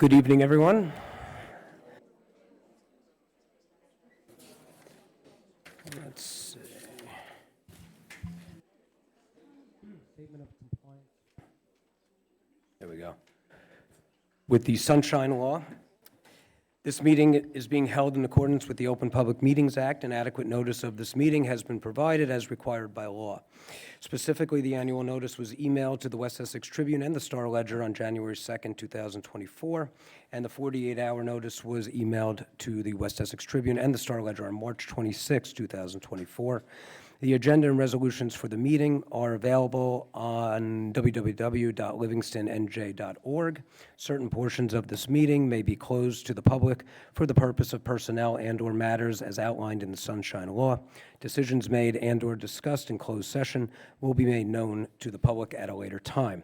Good evening, everyone. Let's see. Statement of compliance. There we go. With the Sunshine Law, this meeting is being held in accordance with the Open Public Meetings Act, and adequate notice of this meeting has been provided as required by law. Specifically, the annual notice was emailed to the West Essex Tribune and the Star Ledger on January 2nd, 2024, and the 48-hour notice was emailed to the West Essex Tribune and the Star Ledger on March 26, 2024. The agenda and resolutions for the meeting are available on www.livingstonnj.org. Certain portions of this meeting may be closed to the public for the purpose of personnel and/or matters as outlined in the Sunshine Law. Decisions made and/or discussed in closed session will be made known to the public at a later time.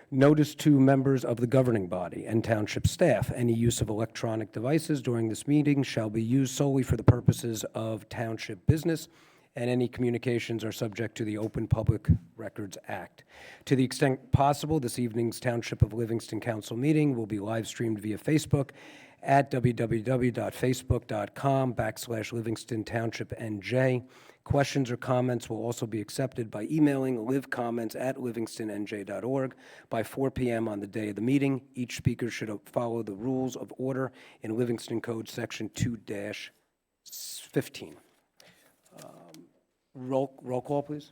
Notice to members of the governing body and township staff: any use of electronic devices during this meeting shall be used solely for the purposes of township business, and any communications are subject to the Open Public Records Act. To the extent possible, this evening's Township of Livingston Council meeting will be live streamed via Facebook at www.facebook.com/Livingston Township NJ. Questions or comments will also be accepted by emailing livcomments@livingstonnj.org by 4 p.m. on the day of the meeting. Each speaker should follow the rules of order in Livingston Code Section 2-15. Roll call, please.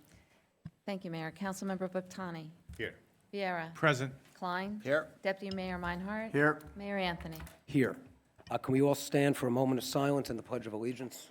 Thank you, Mayor. Councilmember Baptani. Here. Vieira. Present. Klein. Here. Deputy Mayor Meinhardt. Here. Mayor Anthony. Here. Can we all stand for a moment of silence and the Pledge of Allegiance?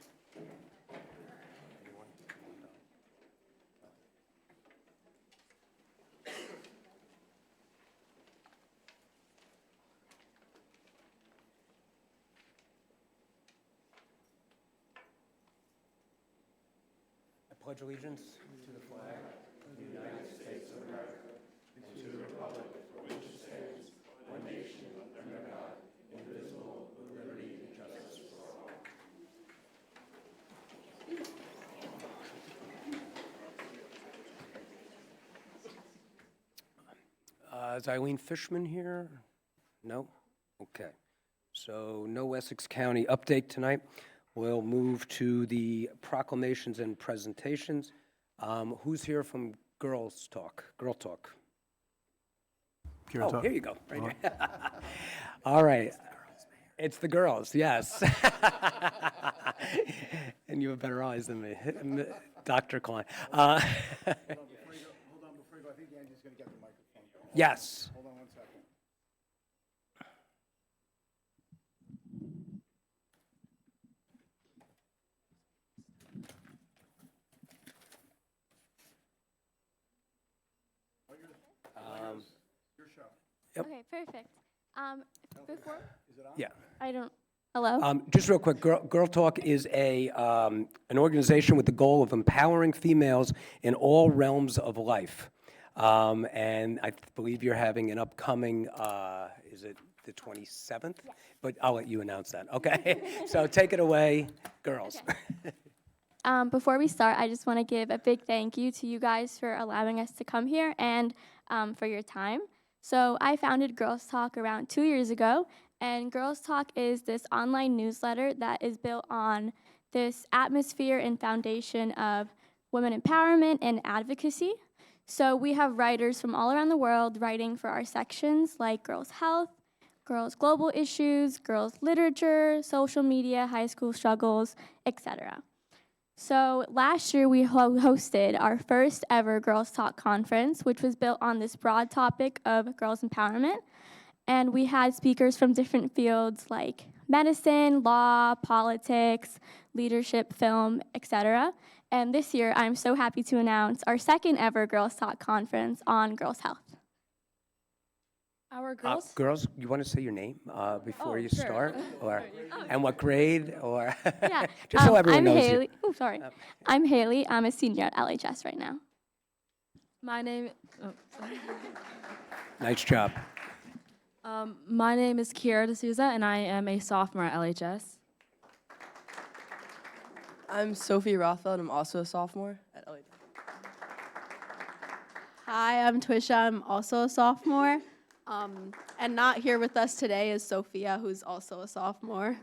I pledge allegiance to the flag of the United States of America and to the republic for which it stands, one nation, under God, indivisible, with liberty and justice for all. Is Eileen Fishman here? No? Okay. So no Essex County update tonight. We'll move to the proclamations and presentations. Who's here from Girls Talk? Girl Talk. Oh, here you go, right here. All right. It's the girls, yes. And you have better eyes than me, Dr. Klein. Hold on, before you go, I think Andy's going to get the microphone. Yes. Hold on 1 second. Your show. Yep. Okay, perfect. Before, Yeah. I don't, hello? Just real quick, Girl Talk is an organization with the goal of empowering females in all realms of life. And I believe you're having an upcoming, is it the 27th? Yes. But I'll let you announce that, okay? So take it away, girls. Okay. Before we start, I just want to give a big thank you to you guys for allowing us to come here and for your time. So I founded Girls Talk around 2 years ago, and Girls Talk is this online newsletter that is built on this atmosphere and foundation of women empowerment and advocacy. So we have writers from all around the world writing for our sections like girls' health, girls' global issues, girls' literature, social media, high school struggles, etc. So last year we hosted our first ever Girls Talk conference, which was built on this broad topic of girls' empowerment. And we had speakers from different fields like medicine, law, politics, leadership, film, etc. And this year I'm so happy to announce our second ever Girls Talk conference on girls' health. Our girls? Girls, you want to say your name before you sure. start? Or, and what grade? Or Yeah, just so everyone I'm knows you. Haley. Oh, sorry. I'm Haley. I'm a senior at LHS right now. My name Nice job. My name is Kiera D'Souza, and I am a sophomore at LHS. I'm Sophie Rothfeld. I'm also a sophomore at LHS. Hi, I'm Twisha. I'm also a sophomore. And not here with us today is Sophia, who's also a sophomore.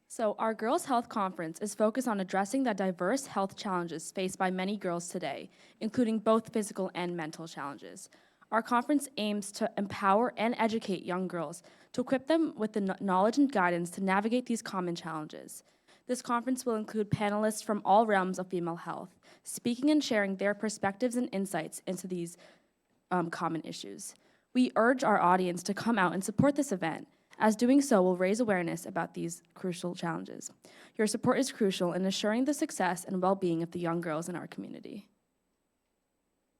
So our Girls Health Conference is focused on addressing the diverse health challenges faced by many girls today, including both physical and mental challenges. Our conference aims to empower and educate young girls to equip them with the knowledge and guidance to navigate these common challenges. This conference will include panelists from all realms of female health, speaking and sharing their perspectives and insights into these common issues. We urge our audience to come out and support this event, as doing so will raise awareness about these crucial challenges. Your support is crucial in assuring the success and well-being of the young girls in our community.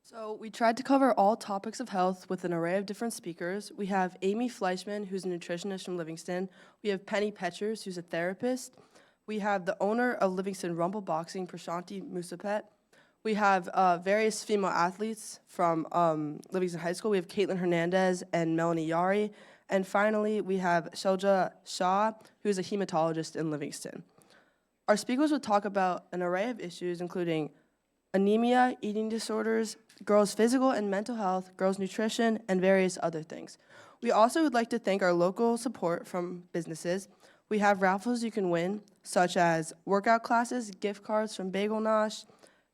So we tried to cover all topics of health with an array of different speakers. We have Amy Fleischman, who's a nutritionist from Livingston. We have Penny Petchers, who's a therapist. We have the owner of Livingston Rumble Boxing, Prashanti Musapet. We have various female athletes from Livingston High School. We have Caitlin Hernandez and Melanie Yari. And finally, we have Shelja Shah, who's a hematologist in Livingston. Our speakers will talk about an array of issues, including anemia, eating disorders, girls' physical and mental health, girls' nutrition, and various other things. We also would like to thank our local support from businesses. We have raffles you can win, such as workout classes, gift cards from Bagel Nosh,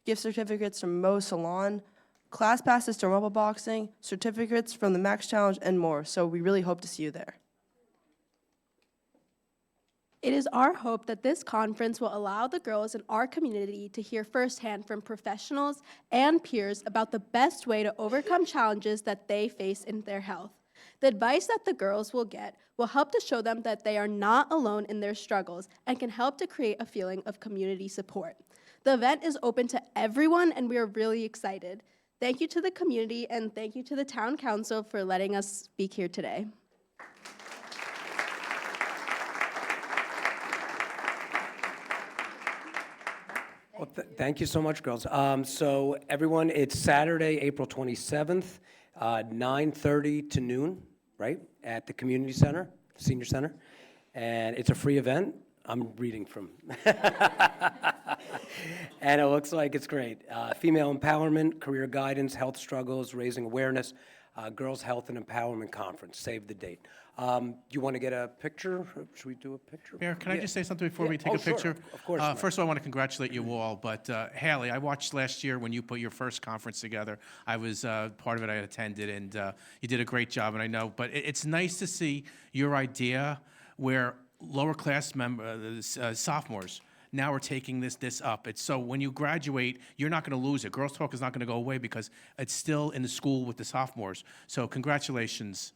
gift certificates from Moe's Salon, class passes to Rumble Boxing, certificates from the Max Challenge, and more. So we really hope to see you there. It is our hope that this conference will allow the girls in our community to hear firsthand from professionals and peers about the best way to overcome challenges that they face in their health. The advice that the girls will get will help to show them that they are not alone in their struggles and can help to create a feeling of community support. The event is open to everyone, and we are really excited. Thank you to the community, and thank you to the Town Council for letting us speak here today. Well, thank you so much, girls. So everyone, it's Saturday, April 27th, 9:30 to noon, right, at the Community Center, Senior Center. And it's a free event. I'm reading from. And it looks like it's great. Female empowerment, career guidance, health struggles, raising awareness, Girls Health and Empowerment Conference. Save the date. You want to get a picture? Should we do a picture? Mayor, can I Yeah. just say something before Yeah. we take Oh, a picture? sure. Of course, Mike. First of all, I want to congratulate you all, but Haley, I watched last year when you put your first conference together. I was part of it, I attended, and you did a great job, and I know, but it's nice to see your idea where lower class sophomores now are taking this up. It's so when you graduate, you're not going to lose it. Girls Talk is not going to go away because it's still in the school with the sophomores. So congratulations.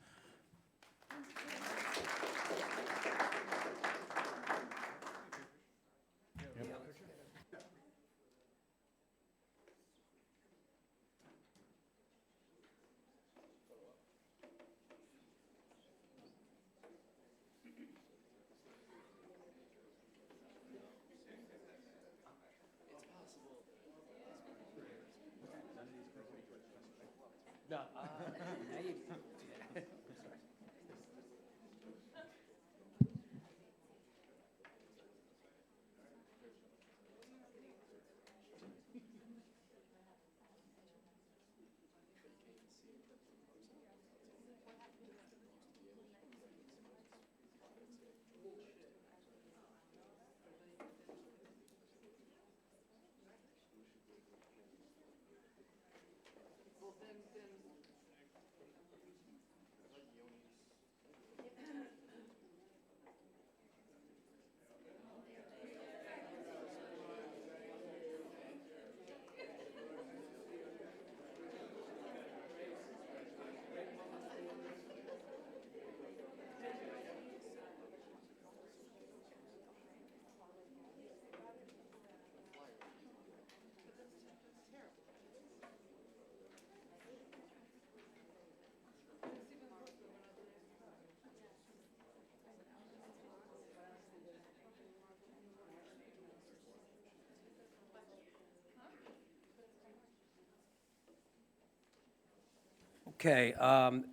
Okay,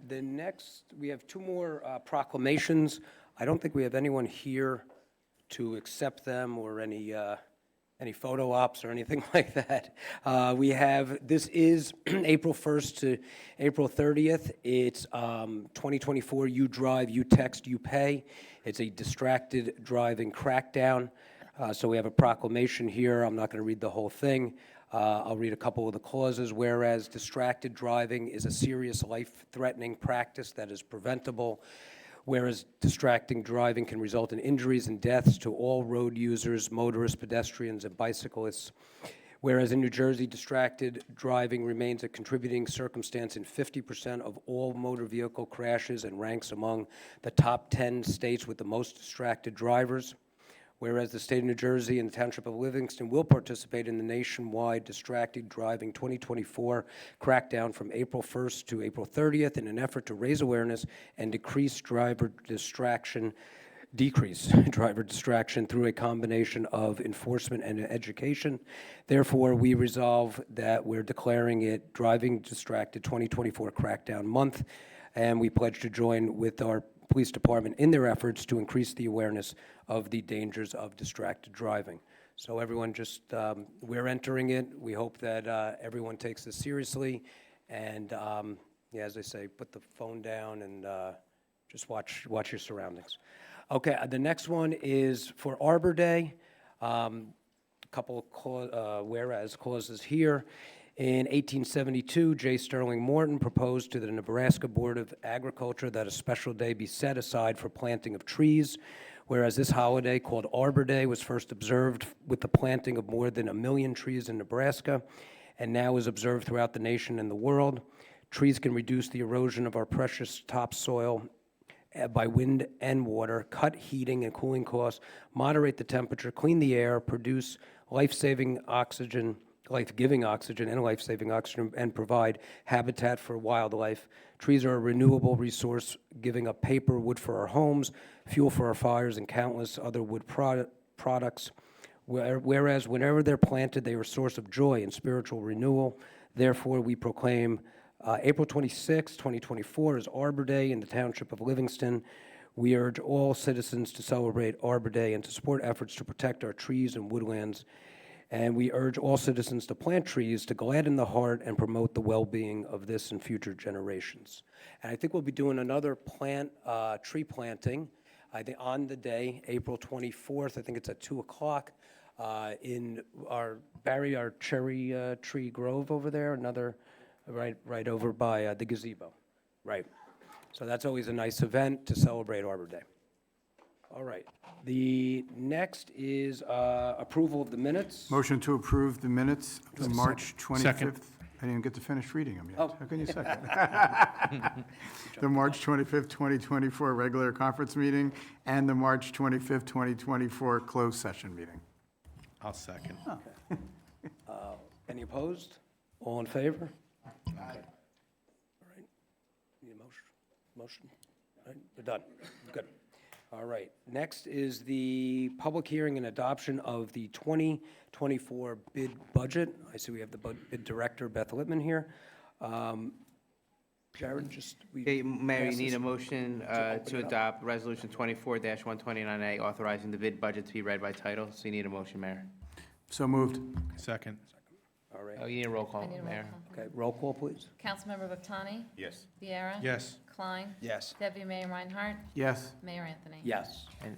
the next, we have two more proclamations. I don't think we have anyone here to accept them or any any photo ops or anything like that. This is April 1st to April 30th. It's 2024 You Drive, You Text, You Pay. It's a distracted driving crackdown. So we have a proclamation here. I'm not going to read the whole thing. I'll read a couple of the clauses. Whereas distracted driving is a serious life-threatening practice that is preventable. Whereas distracting driving can result in injuries and deaths to all road users, motorists, pedestrians, and bicyclists. Whereas in New Jersey, distracted driving remains a contributing circumstance in 50% of all motor vehicle crashes and ranks among the top 10 states with the most distracted drivers. Whereas the state of New Jersey and the Township of Livingston will participate in the nationwide Distracted Driving 2024 crackdown from April 1st to April 30th in an effort to raise awareness and decrease driver distraction through a combination of enforcement and education. Therefore, we resolve that we're declaring it Driving Distracted 2024 Crackdown Month, and we pledge to join with our police department in their efforts to increase the awareness of the dangers of distracted driving. So everyone we're entering it. We hope that everyone takes this seriously. And yeah, as I say, put the phone down and just watch your surroundings. Okay, the next one is for Arbor Day. A couple of whereas clauses here. In 1872, J. Sterling Morton proposed to the Nebraska Board of Agriculture that a special day be set aside for planting of trees, whereas this holiday, called Arbor Day, was first observed with the planting of more than 1 million trees in Nebraska, and now is observed throughout the nation and the world. Trees can reduce the erosion of our precious topsoil by wind and water, cut heating and cooling costs, moderate the temperature, clean the air, produce life-giving oxygen, and provide habitat for wildlife. Trees are a renewable resource, giving up paper, wood for our homes, fuel for our fires, and countless other wood products. Whereas whenever they're planted, they are a source of joy and spiritual renewal. Therefore, we proclaim April 26, 2024 as Arbor Day in the Township of Livingston. We urge all citizens to celebrate Arbor Day and to support efforts to protect our trees and woodlands. And we urge all citizens to plant trees to gladden the heart and promote the well-being of this and future generations. And I think we'll be doing another tree planting, I think on the day, April 24th. I think it's at 2 o'clock in our cherry tree grove over there. Another right over by the gazebo. Right. So that's always a nice event to celebrate Arbor Day. All right. The next is approval of the minutes. Motion to approve the minutes of the March 25th. Second. I didn't even get to finish reading them yet. Oh. How can you second? The March 25th, 2024 regular conference meeting and the March 25th, 2024 closed session meeting. I'll second. Any opposed? All in favor? Aye. All right. Need a motion? All right, we're done. Good. All right. Next is the public hearing and adoption of the 2024 bid budget. I see we have the bid director, Beth Lippman, here. Jared, Okay, Mayor, you pass need this a motion open to it up. adopt Resolution 24-129A, authorizing the bid budget to be read by title. So you need a motion, Mayor. So moved. Second. All right. Oh, you need a roll call, I need a roll Mayor. call. Okay, roll call, please. Councilmember Bottani? Yes. Viera? Yes. Klein? Yes. Deputy Mayor Reinhardt? Yes. Mayor Anthony? Yes. And,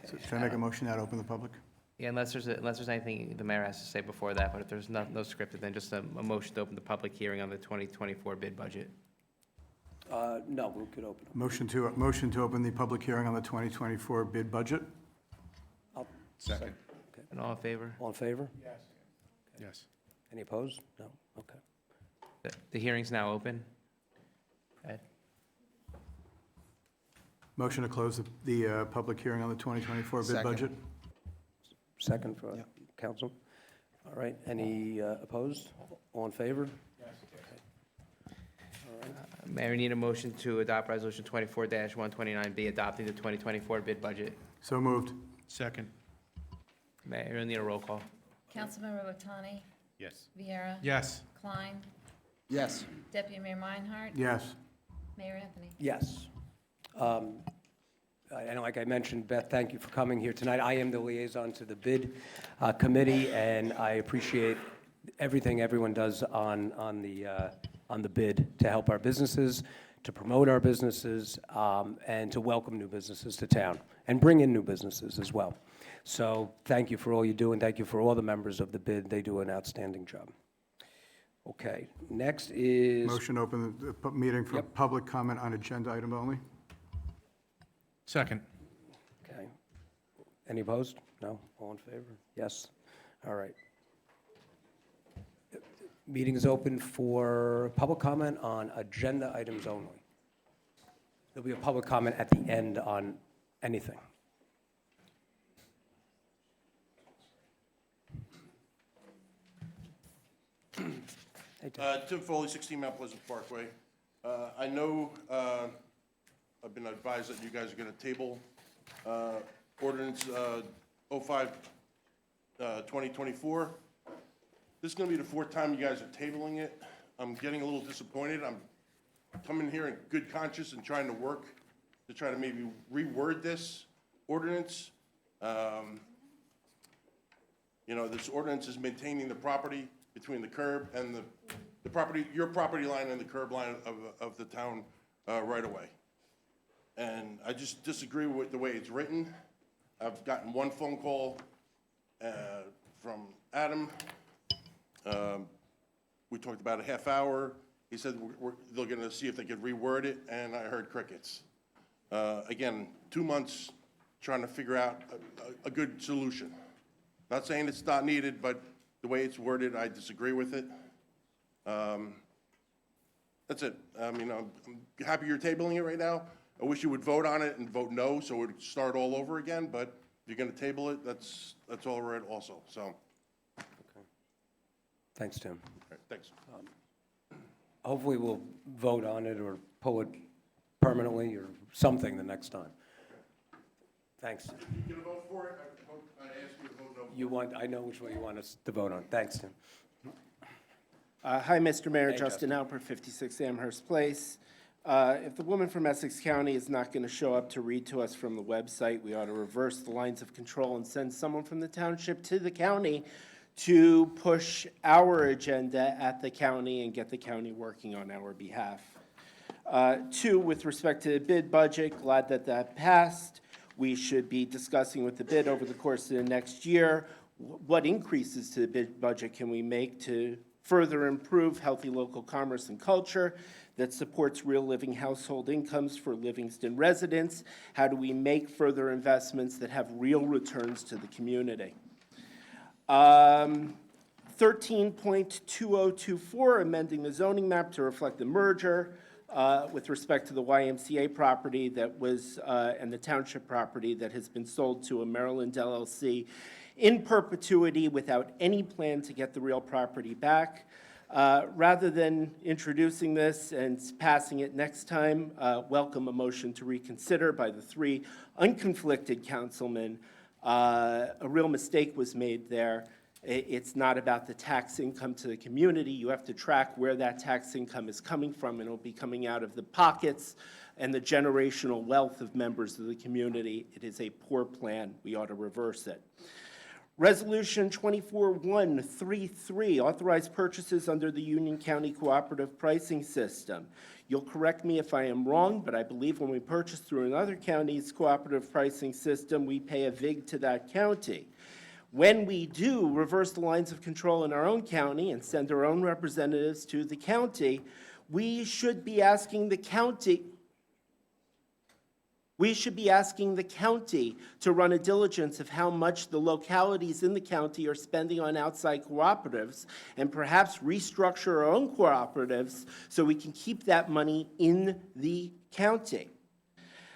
So should I make a motion now to open the public? yeah, unless there's anything the mayor has to say before that, but if there's no scripted, then just a motion to open the public hearing on the 2024 bid budget. No, we could open it. Motion to open the public hearing on the 2024 bid budget? I'll Second. Okay. And all in favor? All in favor? Yes. Any opposed? No? Okay. The hearing's now open. Ed? Motion to close the public hearing on the 2024 bid Second. budget? Second for council. All right. Any opposed? All in favor? Mayor, need a motion to adopt Resolution 24-129B, adopting the 2024 bid budget. So moved. Second. Mayor, you'll need a roll call. Councilmember Bottani? Yes. Viera? Yes. Klein? Yes. Deputy Mayor Reinhardt? Yes. Mayor Anthony? Yes. And like I mentioned, Beth, thank you for coming here tonight. I am the liaison to the bid committee, and I appreciate everything everyone does on the bid to help our businesses, to promote our businesses, and to welcome new businesses to town, and bring in new businesses as well. So thank you for all you do, and thank you for all the members of the bid. They do an outstanding job. Okay, next is... Motion to open the meeting for Yep. public comment on agenda item only. Second. Okay. Any opposed? No? All in favor? Yes? All right. Meeting is open for public comment on agenda items only. There'll be a public comment at the end on anything. Hey, Tim. Tim Foley, 16 Mount Pleasant Parkway. I know I've been advised that you guys are going to table ordinance 05, 2024. This is going to be the fourth time you guys are tabling it. I'm getting a little disappointed. I'm coming here in good conscience and trying to work to try to maybe reword this ordinance. You know, this ordinance is maintaining the property between the curb and the property, your property line and the curb line of the town right away. And I just disagree with the way it's written. I've gotten one phone call from Adam. We talked about a half hour. He said they're going to see if they could reword it, and I heard crickets. Again, 2 months trying to figure out a good solution. Not saying it's not needed, but the way it's worded, I disagree with it. That's it. I mean, I'm happy you're tabling it right now. I wish you would vote on it and vote no, so it would start all over again, but if you're going to table it, that's all right also, so. Okay. Thanks, Tim. All right, thanks. Hopefully we'll vote on it or pull it permanently or something the next time. Thanks. You gonna vote for it? I asked you to vote no. You want, I know which way you want us to vote on. Thanks, Tim. Hi, Mr. Mayor, Hey, Justin Alper, 56 Amherst Place. If the woman from Essex County is not going to show up to read to us from the website, we ought to reverse the lines of control and send someone from the township to the county to push our agenda at the county and get the county working on our behalf. Two, with respect to the bid budget, glad that that passed. We should be discussing with the bid over the course of the next year, what increases to the bid budget can we make to further improve healthy local commerce and culture that supports real living household incomes for Livingston residents? How do we make further investments that have real returns to the community? 13.2024, amending the zoning map to reflect the merger with respect to the YMCA property that was, and the township property that has been sold to a Maryland LLC in perpetuity without any plan to get the real property back. Rather than introducing this and passing it next time, welcome a motion to reconsider by the three unconflicted councilmen. A real mistake was made there. It's not about the tax income to the community. You have to track where that tax income is coming from, and it'll be coming out of the pockets and the generational wealth of members of the community. It is a poor plan. We ought to reverse it. Resolution 24-133, authorized purchases under the Union County Cooperative Pricing System. You'll correct me if I am wrong, but I believe when we purchase through another county's cooperative pricing system, we pay a VIG to that county. When we do reverse the lines of control in our own county and send our own representatives to the county, we should be asking the county to run a diligence of how much the localities in the county are spending on outside cooperatives and perhaps restructure our own cooperatives so we can keep that money in the county.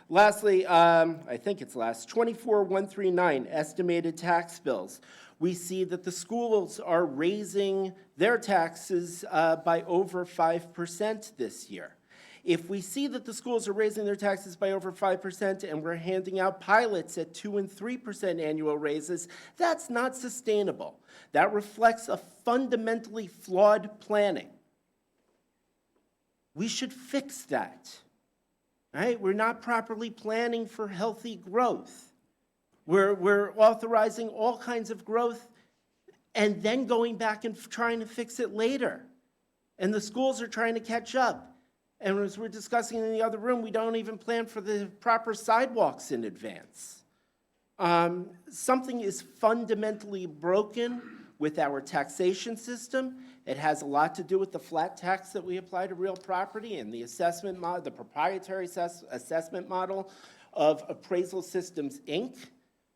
Lastly, I think it's last, 24-139, estimated tax bills. We see that the schools are raising their taxes by over 5% this year. If we see that the schools are raising their taxes by over 5% and we're handing out pilots at 2% and 3% annual raises, that's not sustainable. That reflects a fundamentally flawed planning. We should fix that. right? We're not properly planning for healthy growth. We're authorizing all kinds of growth and then going back and trying to fix it later. And the schools are trying to catch up. And as we're discussing in the other room, we don't even plan for the proper sidewalks in advance. Something is fundamentally broken with our taxation system. It has a lot to do with the flat tax that we apply to real property and the assessment model, the proprietary assessment model of Appraisal Systems, Inc.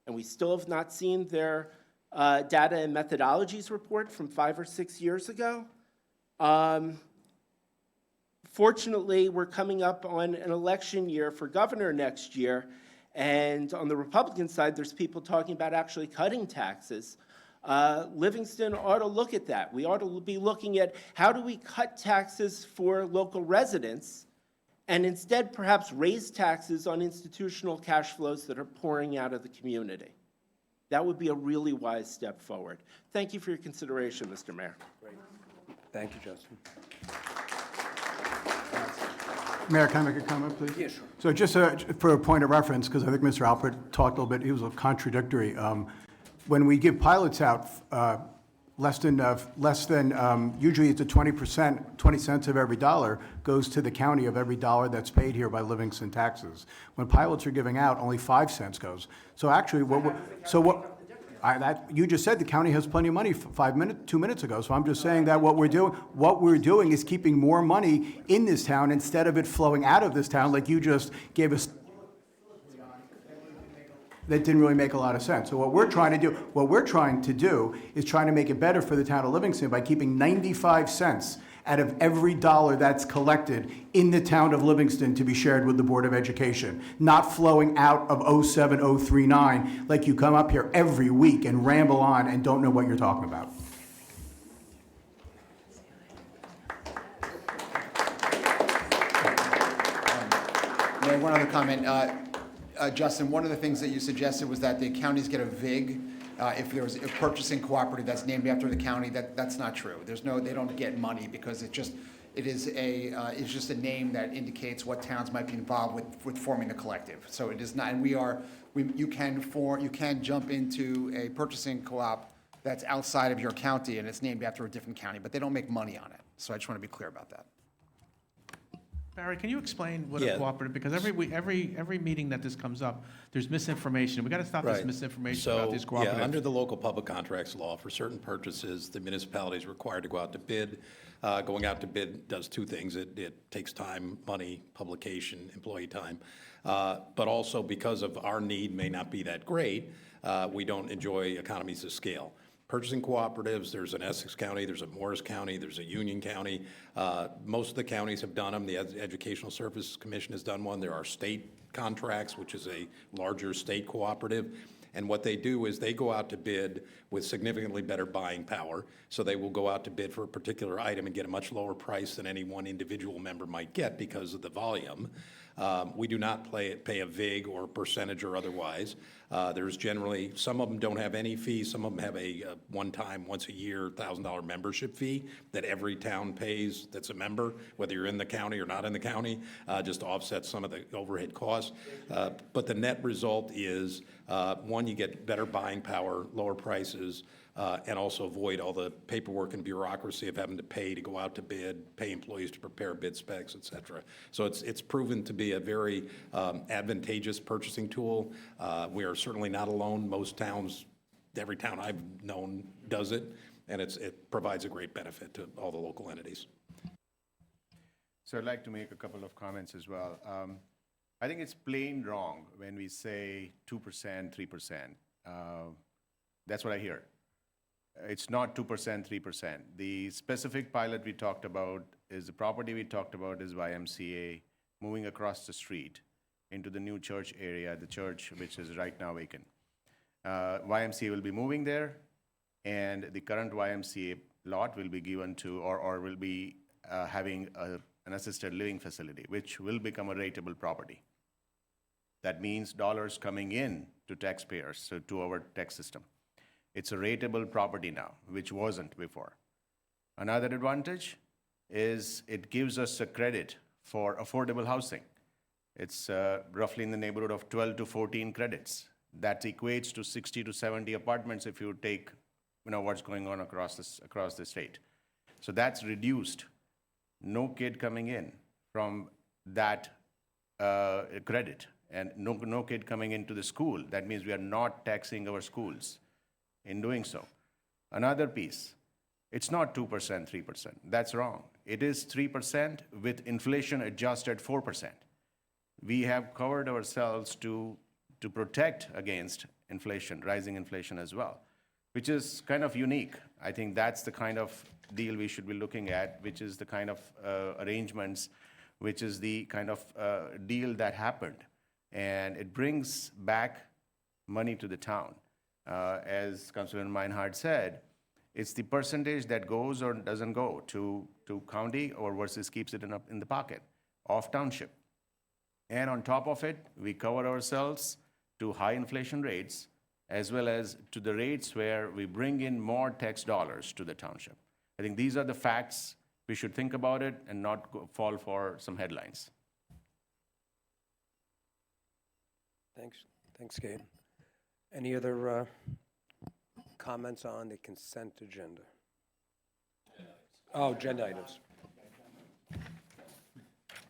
And we still have not seen their data and methodologies report from 5 or 6 years ago. Fortunately, we're coming up on an election year for governor next year, and on the Republican side, there's people talking about actually cutting taxes. Livingston ought to look at that. We ought to be looking at how do we cut taxes for local residents and instead perhaps raise taxes on institutional cash flows that are pouring out of the community. That would be a really wise step forward. Thank you for your consideration, Mr. Mayor. Great. Thank you, Justin. Mayor, can I make a comment, please? Yeah, sure. So just for a point of reference, because I think Mr. Alpert talked a little bit, he was a little contradictory. When we give pilots out, less than usually it's a 20%, 20 cents of every dollar goes to the county of every dollar that's paid here by Livingston taxes. When pilots are giving out, only 5 cents goes. So actually, you just said the county has plenty of money 2 minutes ago. So I'm just saying that what we're doing is keeping more money in this town instead of it flowing out of this town, like you just gave us. That didn't really make a lot of sense. So what we're trying to do is trying to make it better for the town of Livingston by keeping 95 cents out of every dollar that's collected in the town of Livingston to be shared with the Board of Education, not flowing out of 07039 like you come up here every week and ramble on and don't know what you're talking about. Mayor, one other comment. Justin, one of the things that you suggested was that the counties get a VIG if there was a purchasing cooperative that's named after the county. That's not true. They don't get money because it's just a name that indicates what towns might be involved with forming the collective. So it is not, and you can jump into a purchasing co-op that's outside of your county and it's named after a different county, but they don't make money on it. So I just want to be clear about that. Barry, can you explain what a cooperative, because every meeting that this comes up, there's misinformation. We got to stop this misinformation about these cooperatives. Yeah, under the local public contracts law, for certain purchases, the municipality is required to go out to bid. Going out to bid does two things. It takes time, money, publication, employee time. But also because of our need may not be that great, we don't enjoy economies of scale. Purchasing cooperatives, there's an Essex County, there's a Morris County, there's a Union County. Most of the counties have done them. The Educational Services Commission has done one. There are state contracts, which is a larger state cooperative. And what they do is they go out to bid with significantly better buying power. So they will go out to bid for a particular item and get a much lower price than any one individual member might get because of the volume. We do not pay a VIG or a percentage or otherwise. There's generally, some of them don't have any fee. Some of them have a one-time, once a year, $1,000 membership fee that every town pays that's a member, whether you're in the county or not in the county, just to offset some of the overhead costs. But the net result is, one, you get better buying power, lower prices, and also avoid all the paperwork and bureaucracy of having to pay to go out to bid, pay employees to prepare bid specs, et cetera. So it's proven to be a very advantageous purchasing tool. We are certainly not alone. Most towns, every town I've known does it, and it provides a great benefit to all the local entities. So I'd like to make a couple of comments as well. I think it's plain wrong when we say 2%, 3%. That's what I hear. It's not 2%, 3%. The specific pilot we talked about is the property we talked about is YMCA moving across the street into the new church area, the church which is right now vacant. YMCA will be moving there, and the current YMCA lot will be given to, or will be having an assisted living facility, which will become a rateable property. That means dollars coming in to taxpayers, so to our tax system. It's a rateable property now, which wasn't before. Another advantage is it gives us a credit for affordable housing. It's roughly in the neighborhood of 12 to 14 credits. That equates to 60 to 70 apartments if you take, what's going on across the state. So that's reduced. No kid coming in from that credit, and no kid coming into the school. That means we are not taxing our schools in doing so. Another piece, it's not 2%, 3%. That's wrong. It is 3% with inflation adjusted 4%. We have covered ourselves to protect against inflation, rising inflation as well, which is kind of unique. I think that's the kind of deal we should be looking at, which is the kind of arrangements, which is the kind of deal that happened. And it brings back money to the town. As Councilman Meinhardt said, it's the percentage that goes or doesn't go to county or versus keeps it in the pocket of township. And on top of it, we cover ourselves to high inflation rates as well as to the rates where we bring in more tax dollars to the township. I think these are the facts. We should think about it and not fall for some headlines. Thanks, Gabe. Any other comments on the consent agenda? Oh, agenda items.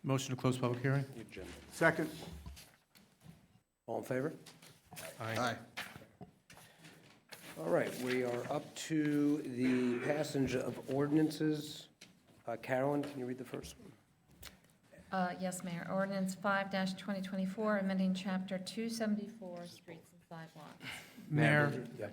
Motion to close public hearing? The agenda. Second. All in favor? Aye. All right, we are up to the passage of ordinances. Carolyn, can you read the first one? Yes, Mayor. Ordinance 5-2024, amending Chapter 274, Streets and Sidewalks. Mayor, Yeah.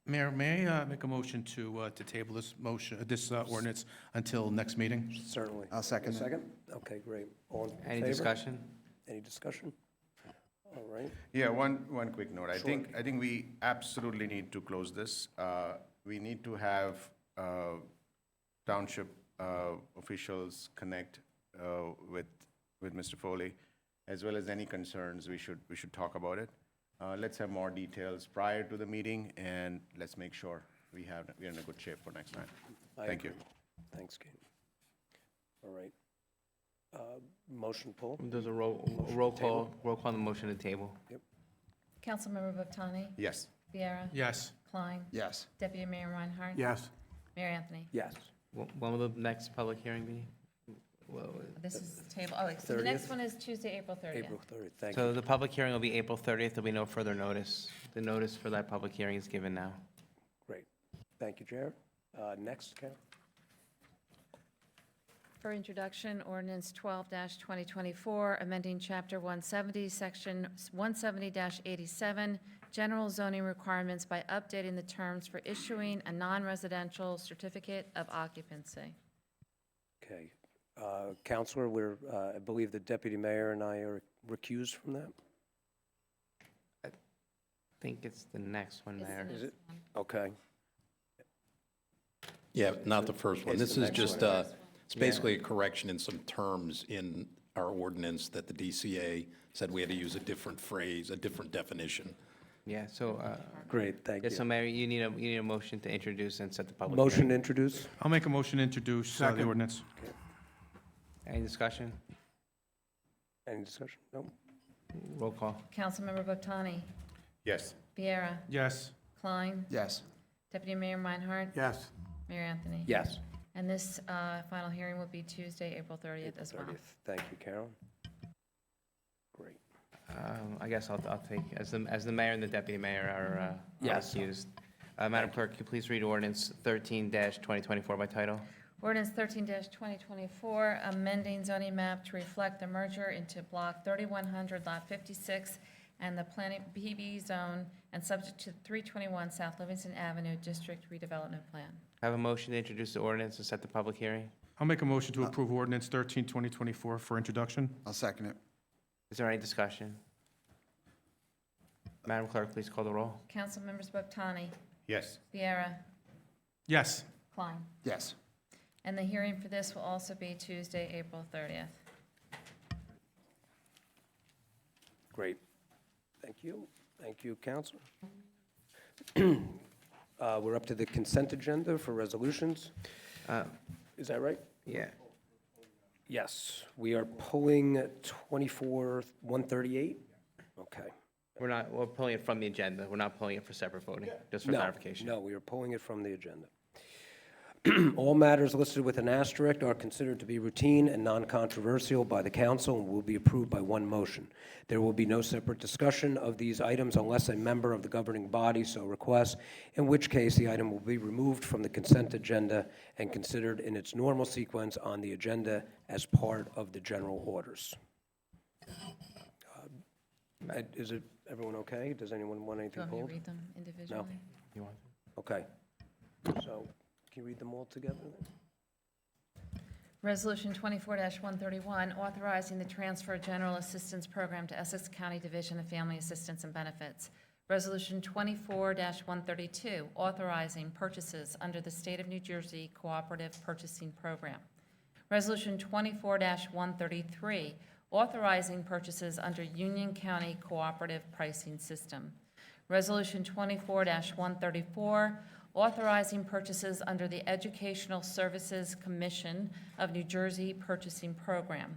Mayor, may I make a motion to table this ordinance until next meeting? Certainly. I'll second A it. second? Okay, great. All in Any favor? discussion? Any discussion? All right. Yeah, one quick note. I Sure. think we absolutely need to close this. We need to have township officials connect with Mr. Foley, as well as any concerns. We should talk about it. Let's have more details prior to the meeting, and let's make sure we're in a good shape for next time. I Thank you. agree. Thanks, Kate. All right. Motion pull? There's a roll call on the motion to table. Councilmember Votani? Yes. Viera? Yes. Klein? Yes. Deputy Mayor Reinhardt? Yes. Mayor Anthony? Yes. When will the next public hearing be? This is the table, so the next one is Tuesday, April 30th. April 30th, thank you. So the public hearing will be April 30th. There'll be no further notice. The notice for that public hearing is given now. Great. Thank you, Jared. Next, Carol. For introduction, ordinance 12-2024, amending Chapter 170, Section 170-87, general zoning requirements by updating the terms for issuing a non-residential certificate of occupancy. Okay. Counselor, I believe the deputy mayor and I are recused from that? I think it's the next one, Mayor. Is it? Okay. Yeah, not the first one. It's This the is next just, one. it's basically a correction in some terms in our ordinance that the DCA said we had to use a different phrase, a different definition. Yeah, so, Great, thank yeah, so you. Mayor, you need a motion to introduce and set the public hearing. Motion to introduce? I'll make a motion to introduce the Second. ordinance. Any discussion? Any discussion? No? Roll call. Councilmember Votani? Yes. Viera? Yes. Klein? Yes. Deputy Mayor Reinhardt? Yes. Mayor Anthony? Yes. And this final hearing will be Tuesday, April 30th as well. 30th. Thank you, Carol. Great. I guess I'll take, as the mayor and the deputy mayor are Yes. excused. Madam Clerk, could you please read ordinance 13-2024 by title? Ordinance 13-2024, amending zoning map to reflect the merger into Block 3100, Lot 56, and the planning PB zone, and subject to 321 South Livingston Avenue District Redevelopment Plan. I have a motion to introduce the ordinance and set the public hearing. I'll make a motion to approve ordinance 13-2024 for introduction. I'll second it. Is there any discussion? Madam Clerk, please call the roll. Councilmembers Votani? Yes. Viera? Yes. Klein? Yes. And the hearing for this will also be Tuesday, April 30th. Great. Thank you. Thank you, Counselor. We're up to the consent agenda for resolutions. Is that right? Yeah. Yes, we are pulling 24-138. Okay. We're pulling it from the agenda. We're not pulling it for separate voting, just for No, clarification. no, we are pulling it from the agenda. All matters listed with an asterisk are considered to be routine and non-controversial by the council and will be approved by one motion. There will be no separate discussion of these items unless a member of the governing body so requests, in which case the item will be removed from the consent agenda and considered in its normal sequence on the agenda as part of the general orders. Is it everyone okay? Does anyone want Do anything you want me to pulled? read them individually? You want? Okay. So, can you read them all together then? Resolution 24-131, authorizing the transfer general assistance program to Essex County Division of Family Assistance and Benefits. Resolution 24-132, authorizing purchases under the State of New Jersey Cooperative Purchasing Program. Resolution 24-133, authorizing purchases under Union County Cooperative Pricing System. Resolution 24-134, authorizing purchases under the Educational Services Commission of New Jersey Purchasing Program.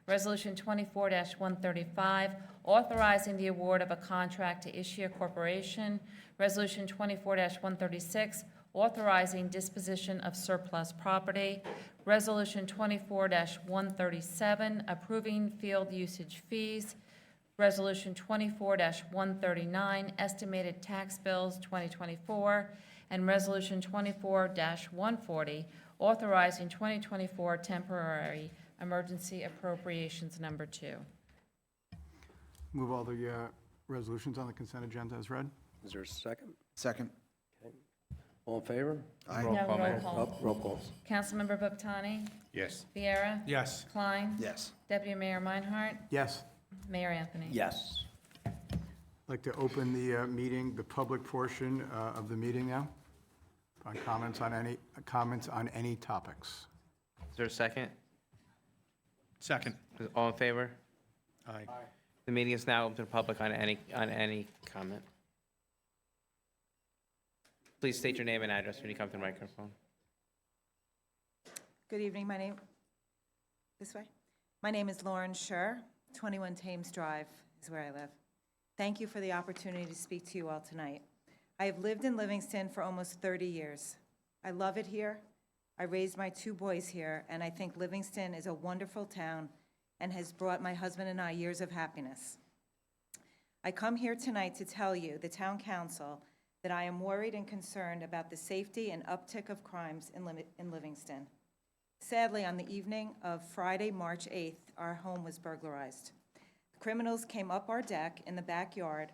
Resolution 24-135, authorizing the award of a contract to Ischia Corporation. Resolution 24-136, authorizing disposition of surplus property. Resolution 24-137, approving field usage fees. Resolution 24-139, estimated tax bills 2024. And Resolution 24-140, authorizing 2024 temporary emergency appropriations number 2. Move all the resolutions on the consent agenda as read. Is there a second? Second. All in favor? Aye. No, roll Oh, call. roll call. Councilmember Boktani? Yes. Viera? Yes. Klein? Yes. Deputy Mayor Meinhardt? Yes. Mayor Anthony? Yes. I'd like to open the meeting, the public portion of the meeting now. On comments on any topics. Is there a second? Second. All in favor? Aye. The meeting is now open to the public on any comment. Please state your name and address when you come to the microphone. Good evening, this way. My name is Lauren Scher, 21 Thames Drive is where I live. Thank you for the opportunity to speak to you all tonight. I have lived in Livingston for almost 30 years. I love it here. I raised my 2 boys here, and I think Livingston is a wonderful town and has brought my husband and I years of happiness. I come here tonight to tell you, the town council, that I am worried and concerned about the safety and uptick of crimes in Livingston. Sadly, on the evening of Friday, March 8th, our home was burglarized. Criminals came up our deck in the backyard,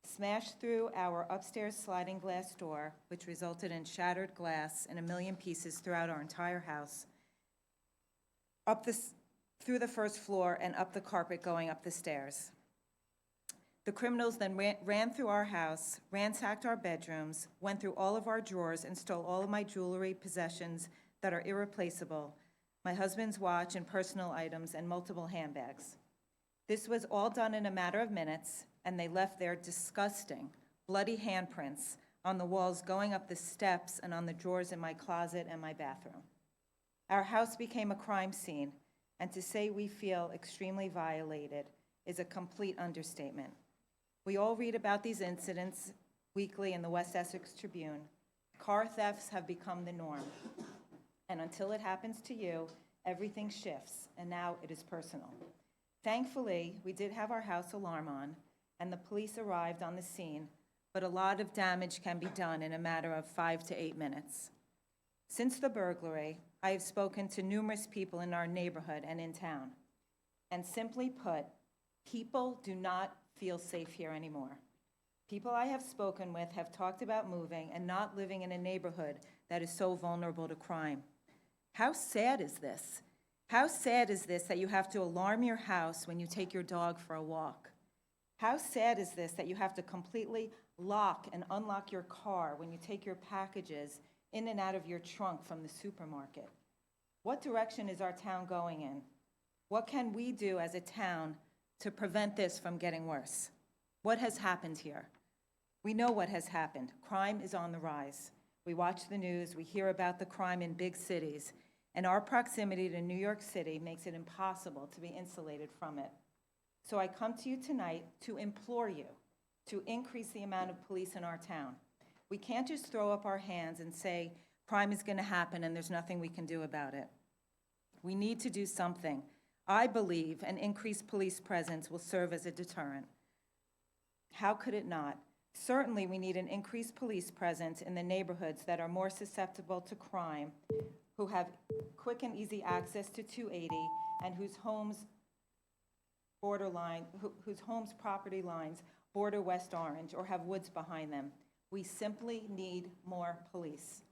smashed through our upstairs sliding glass door, which resulted in shattered glass in 1 million pieces throughout our entire house, through the first floor and up the carpet going up the stairs. The criminals then ran through our house, ransacked our bedrooms, went through all of our drawers, and stole all of my jewelry, possessions that are irreplaceable, my husband's watch and personal items, and multiple handbags. This was all done in a matter of minutes, and they left their disgusting, bloody handprints on the walls going up the steps and on the drawers in my closet and my bathroom. Our house became a crime scene, and to say we feel extremely violated is a complete understatement. We all read about these incidents weekly in the West Essex Tribune. Car thefts have become the norm. And until it happens to you, everything shifts, and now it is personal. Thankfully, we did have our house alarm on, and the police arrived on the scene, but a lot of damage can be done in a matter of 5 to 8 minutes. Since the burglary, I have spoken to numerous people in our neighborhood and in town. And simply put, people do not feel safe here anymore. People I have spoken with have talked about moving and not living in a neighborhood that is so vulnerable to crime. How sad is this? How sad is this that you have to alarm your house when you take your dog for a walk? How sad is this that you have to completely lock and unlock your car when you take your packages in and out of your trunk from the supermarket? What direction is our town going in? What can we do as a town to prevent this from getting worse? What has happened here? We know what has happened. Crime is on the rise. We watch the news, we hear about the crime in big cities, and our proximity to New York City makes it impossible to be insulated from it. So I come to you tonight to implore you to increase the amount of police in our town. We can't just throw up our hands and say crime is going to happen and there's nothing we can do about it. We need to do something. I believe an increased police presence will serve as a deterrent. How could it not? Certainly, we need an increased police presence in the neighborhoods that are more susceptible to crime, who have quick and easy access to 280, and whose homes property lines border West Orange or have woods behind them. We simply need more police.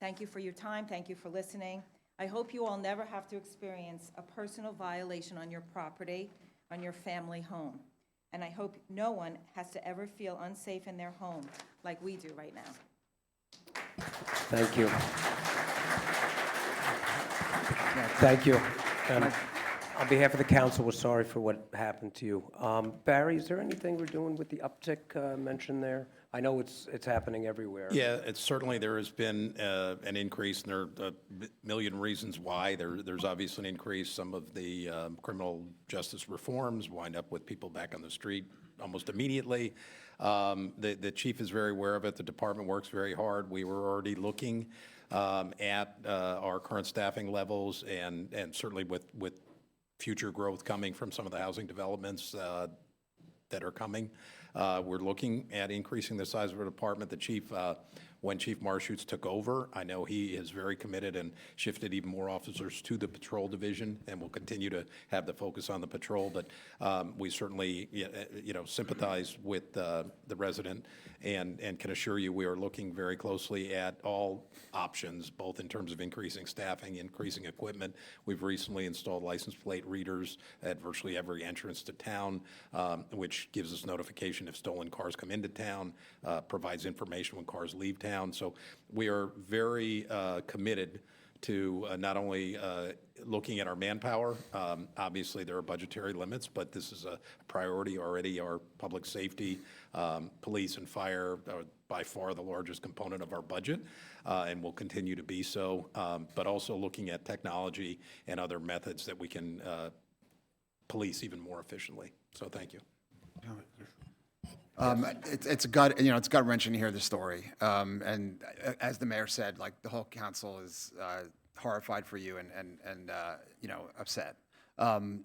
Thank you for your time. Thank you for listening. I hope you all never have to experience a personal violation on your property, on your family home. And I hope no one has to ever feel unsafe in their home like we do right now. Thank you. Thank you. On behalf of the council, we're sorry for what happened to you. Barry, is there anything we're doing with the uptick mentioned there? I know it's happening everywhere. Yeah, it's certainly, there has been an increase, and there are a million reasons why. There's obviously an increase. Some of the criminal justice reforms wind up with people back on the street almost immediately. The chief is very aware of it. The department works very hard. We were already looking at our current staffing levels, and certainly with future growth coming from some of the housing developments that are coming. We're looking at increasing the size of our department. The chief, when Chief Marshutz took over, I know he is very committed and shifted even more officers to the patrol division, and will continue to have the focus on the patrol. But we certainly, sympathize with the resident, and can assure you we are looking very closely at all options, both in terms of increasing staffing, increasing equipment. We've recently installed license plate readers at virtually every entrance to town, which gives us notification if stolen cars come into town, provides information when cars leave town. So we are very committed to not only looking at our manpower. Obviously, there are budgetary limits, but this is a priority already. Our public safety, police and fire are by far the largest component of our budget, and will continue to be so, but also looking at technology and other methods that we can police even more efficiently. So thank you. It's gut wrenching to hear the story. And as the mayor said, like, the whole council is horrified for you and upset. The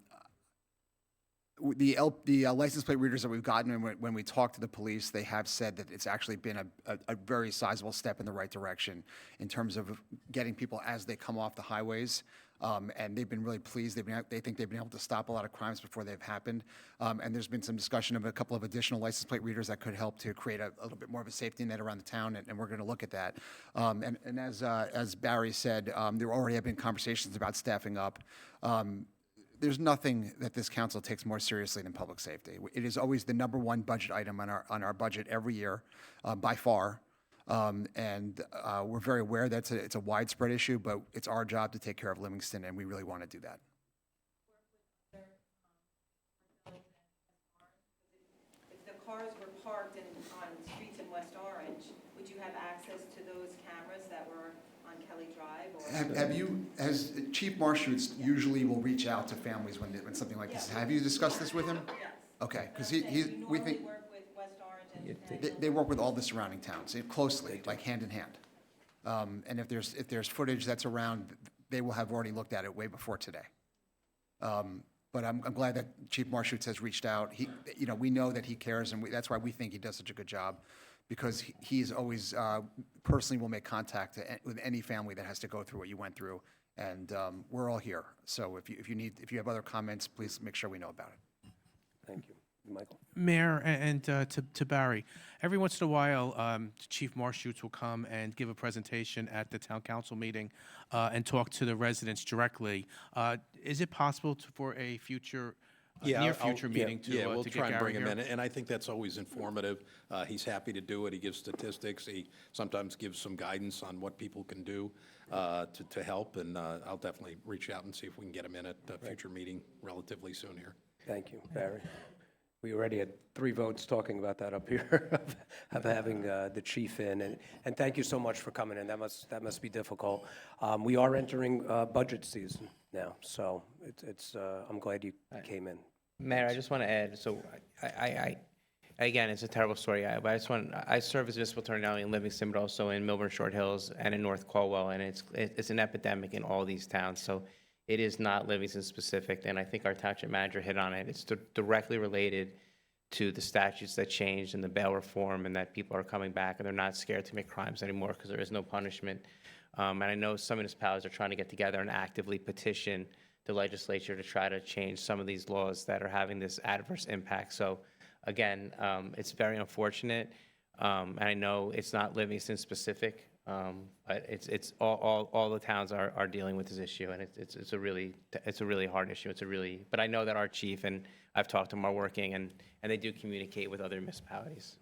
license plate readers that we've gotten, when we talk to the police, they have said that it's actually been a very sizable step in the right direction in terms of getting people as they come off the highways. And they've been really pleased. They think they've been able to stop a lot of crimes before they've happened. And there's been some discussion of a couple of additional license plate readers that could help to create a little bit more of a safety net around the town, and we're going to look at that. And as Barry said, there already have been conversations about staffing up. There's nothing that this council takes more seriously than public safety. It is always the #1 budget item on our budget every year, by far. And we're very aware that it's a widespread issue, but it's our job to take care of Livingston, and we really want to do that. If the cars were parked on streets in West Orange, would you have access to those cameras that were on Kelly Drive? Or Has Chief Marshutz usually will reach out to families when something like this? Have you discussed this with him? Yes. Okay, because we we think. work with West Orange and They work with all the surrounding towns closely, like hand in hand. And if there's footage that's around, they will have already looked at it way before today. But I'm glad that Chief Marshutz has reached out. We know that he cares, and that's why we think he does such a good job, because he's always personally will make contact with any family that has to go through what you went through, and we're all here. So if you have other comments, please make sure we know about it. Thank you. Michael? Mayor, and to Barry, every once in a while, Chief Marshutz will come and give a presentation at the town council meeting and talk to the residents directly. Is it possible for a future, near future meeting to we'll to try get and Gary bring him here? in, and I think that's always informative. He's happy to do it. He gives statistics. He sometimes gives some guidance on what people can do to help, and I'll definitely reach out and see if we can get him in at a future meeting relatively soon here. Thank you, Barry. We already had 3 votes talking about that up here, of having the chief in. And thank you so much for coming in. That must be difficult. We are entering budget season now, so I'm glad you came in. Mayor, I just want to add, so again, it's a terrible story, but I serve as municipal attorney not only in Livingston, but also in Milburn Short Hills and in North Caldwell, and it's an epidemic in all these towns, so it is not Livingston specific, and I think our township manager hit on it. It's directly related to the statutes that changed and the bail reform, and that people are coming back and they're not scared to make crimes anymore because there is no punishment. And I know some municipalities are trying to get together and actively petition the legislature to try to change some of these laws that are having this adverse impact. So again, it's very unfortunate. And I know it's not Livingston specific, but it's all the towns are dealing with this issue, and it's a really hard issue. But I know that our chief and I've talked to them are working, and they do communicate with other municipalities.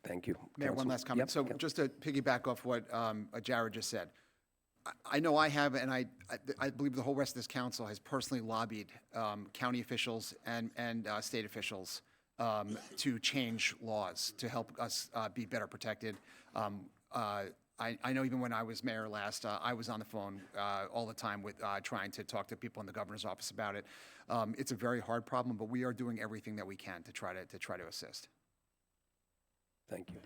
Thank you. Mayor, one Council- last comment. Yep, So yep. just to piggyback off what Jared just said, I know I have, and I believe the whole rest of this council has personally lobbied county officials and state officials to change laws to help us be better protected. I know even when I was mayor last, I was on the phone all the time with trying to talk to people in the governor's office about it. It's a very hard problem, but we are doing everything that we can to try to assist. Thank you.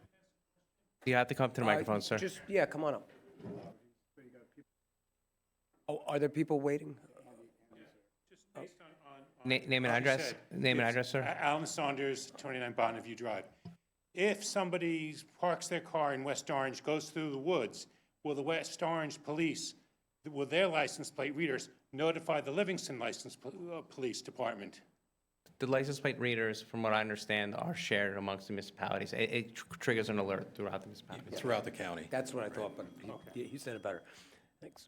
You have to come to the microphone, sir. Yeah, come on up. Oh, are there people waiting? Name and address. Name and address, sir. Alan Saunders, 29 Bonneview Drive. If somebody parks their car in West Orange, goes through the woods, will the West Orange police, will their license plate readers notify the Livingston Police Department? The license plate readers, from what I understand, are shared amongst the municipalities. It triggers an alert throughout the municipality. Throughout the county. That's what I thought, but he said it better. Thanks.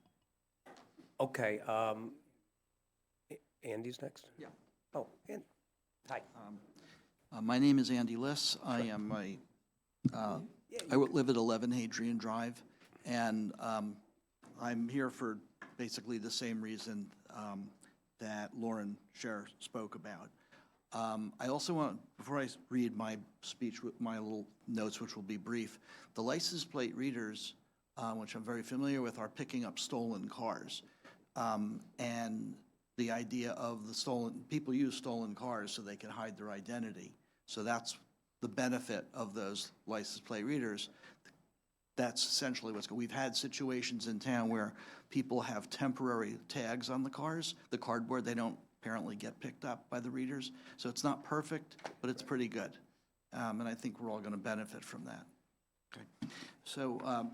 Okay, Andy's next? Yeah. Oh, Andy. Hi. My name is Andy Liss. I am I live at 11 Hadrian Drive, and I'm here for basically the same reason that Lauren Scher spoke about. I also want, before I read my speech, my little notes, which will be brief, the license plate readers, which I'm very familiar with, are picking up stolen cars. And the idea of people use stolen cars so they can hide their identity. So that's the benefit of those license plate readers. That's essentially what's going on. We've had situations in town where people have temporary tags on the cars, the cardboard, they don't apparently get picked up by the readers. So it's not perfect, but it's pretty good. And I think we're all going to benefit from that. Okay. So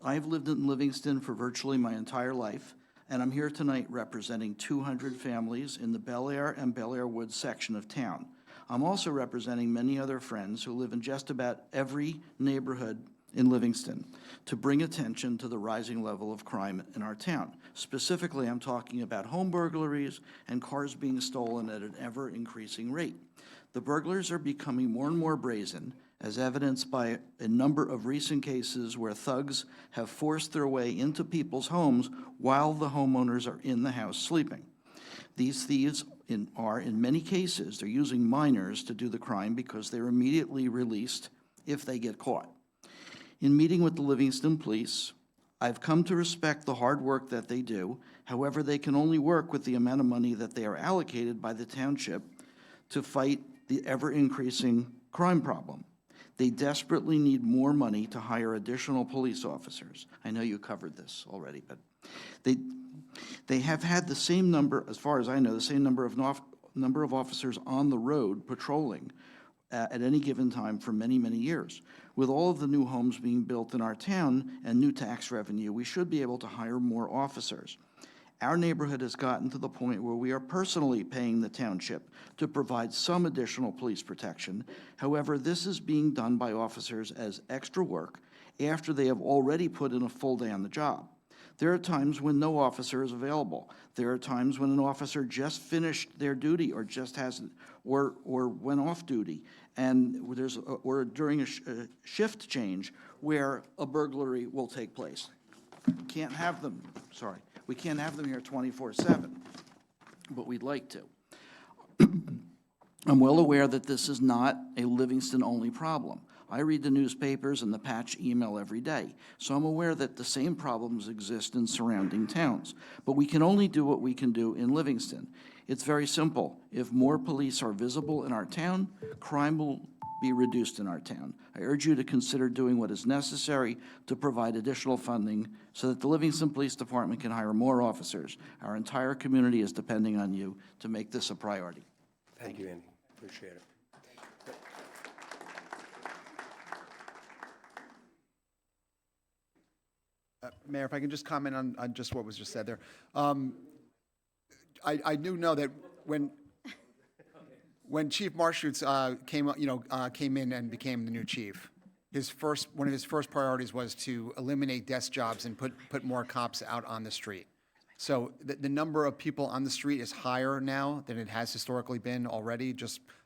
I've lived in Livingston for virtually my entire life, and I'm here tonight representing 200 families in the Bel Air and Bel Air Woods section of town. I'm also representing many other friends who live in just about every neighborhood in Livingston to bring attention to the rising level of crime in our town. Specifically, I'm talking about home burglaries and cars being stolen at an ever-increasing rate. The burglars are becoming more and more brazen, as evidenced by a number of recent cases where thugs have forced their way into people's homes while the homeowners are in the house sleeping. These thieves are, in many cases, they're using minors to do the crime because they're immediately released if they get caught. In meeting with the Livingston Police, I've come to respect the hard work that they do. However, they can only work with the amount of money that they are allocated by the township to fight the ever-increasing crime problem. They desperately need more money to hire additional police officers. I know you covered this already, but they have had the same number, as far as I know, the same number of officers on the road patrolling at any given time for many, many years. With all of the new homes being built in our town and new tax revenue, we should be able to hire more officers. Our neighborhood has gotten to the point where we are personally paying the township to provide some additional police protection. However, this is being done by officers as extra work after they have already put in a full day on the job. There are times when no officer is available. There are times when an officer just finished their duty or just hasn't, or went off duty, and or during a shift change where a burglary will take place. Can't have them, sorry. We can't have them here 24/7, but we'd like to. I'm well aware that this is not a Livingston-only problem. I read the newspapers and the patch email every day, so I'm aware that the same problems exist in surrounding towns. But we can only do what we can do in Livingston. It's very simple. If more police are visible in our town, crime will be reduced in our town. I urge you to consider doing what is necessary to provide additional funding so that the Livingston Police Department can hire more officers. Our entire community is depending on you to make this a priority. Thank you, Andy. Appreciate it. Mayor, if I can just comment on just what was just said there. I do know that when Chief Marschutz came in and became the new chief, one of his first priorities was to eliminate desk jobs and put more cops out on the street. So the number of people on the street is higher now than it has historically been already.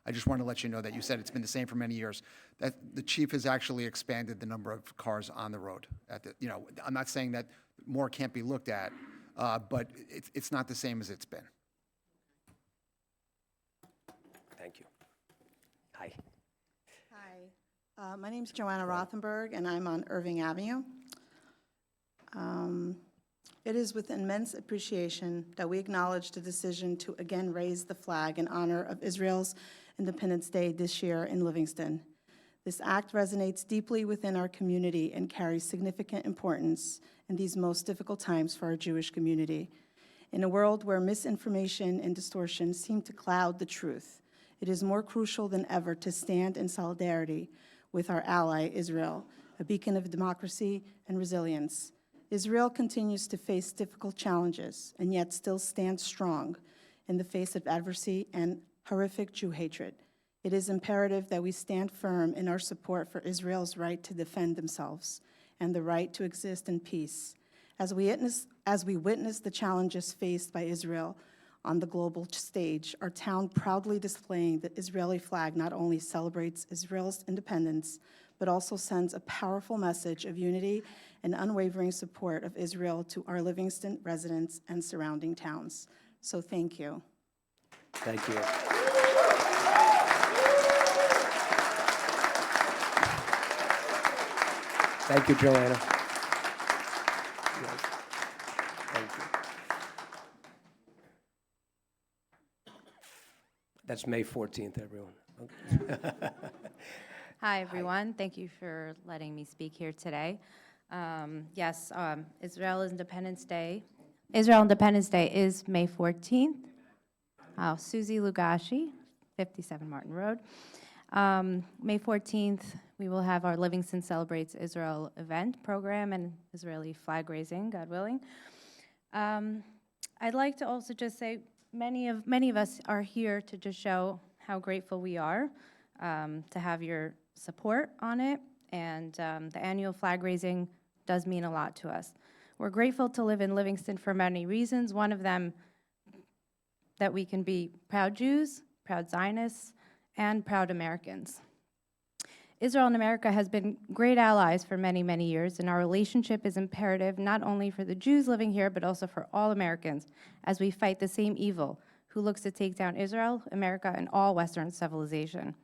I just wanted to let you know that. You said it's been the same for many years. That the chief has actually expanded the number of cars on the road. I'm not saying that more can't be looked at, but it's not the same as it's been. Thank you. Hi. Hi, my name's Joanna Rothenberg, and I'm on Irving Avenue. It is with immense appreciation that we acknowledge the decision to again raise the flag in honor of Israel's Independence Day this year in Livingston. This act resonates deeply within our community and carries significant importance in these most difficult times for our Jewish community. In a world where misinformation and distortion seem to cloud the truth, it is more crucial than ever to stand in solidarity with our ally, Israel, a beacon of democracy and resilience. Israel continues to face difficult challenges and yet still stands strong in the face of adversity and horrific Jew hatred. It is imperative that we stand firm in our support for Israel's right to defend themselves and the right to exist in peace. As we witness the challenges faced by Israel on the global stage, our town proudly displaying the Israeli flag not only celebrates Israel's independence, but also sends a powerful message of unity and unwavering support of Israel to our Livingston residents and surrounding towns. So thank you. Thank you. Thank you, Joanna. Thank you. That's May 14th, everyone. Hi, everyone. Thank you for letting me speak here today. Yes, Israel Independence Day is May 14th. Susie Lugashi, 57 Martin Road. May 14th, we will have our Livingston Celebrates Israel event program and Israeli flag raising, God willing. I'd like to also just say many of us are here to just show how grateful we are to have your support on it, and the annual flag raising does mean a lot to us. We're grateful to live in Livingston for many reasons. One of them, that we can be proud Jews, proud Zionists, and proud Americans. Israel and America has been great allies for many, many years, and our relationship is imperative not only for the Jews living here, but also for all Americans as we fight the same evil who looks to take down Israel, America, and all Western civilization.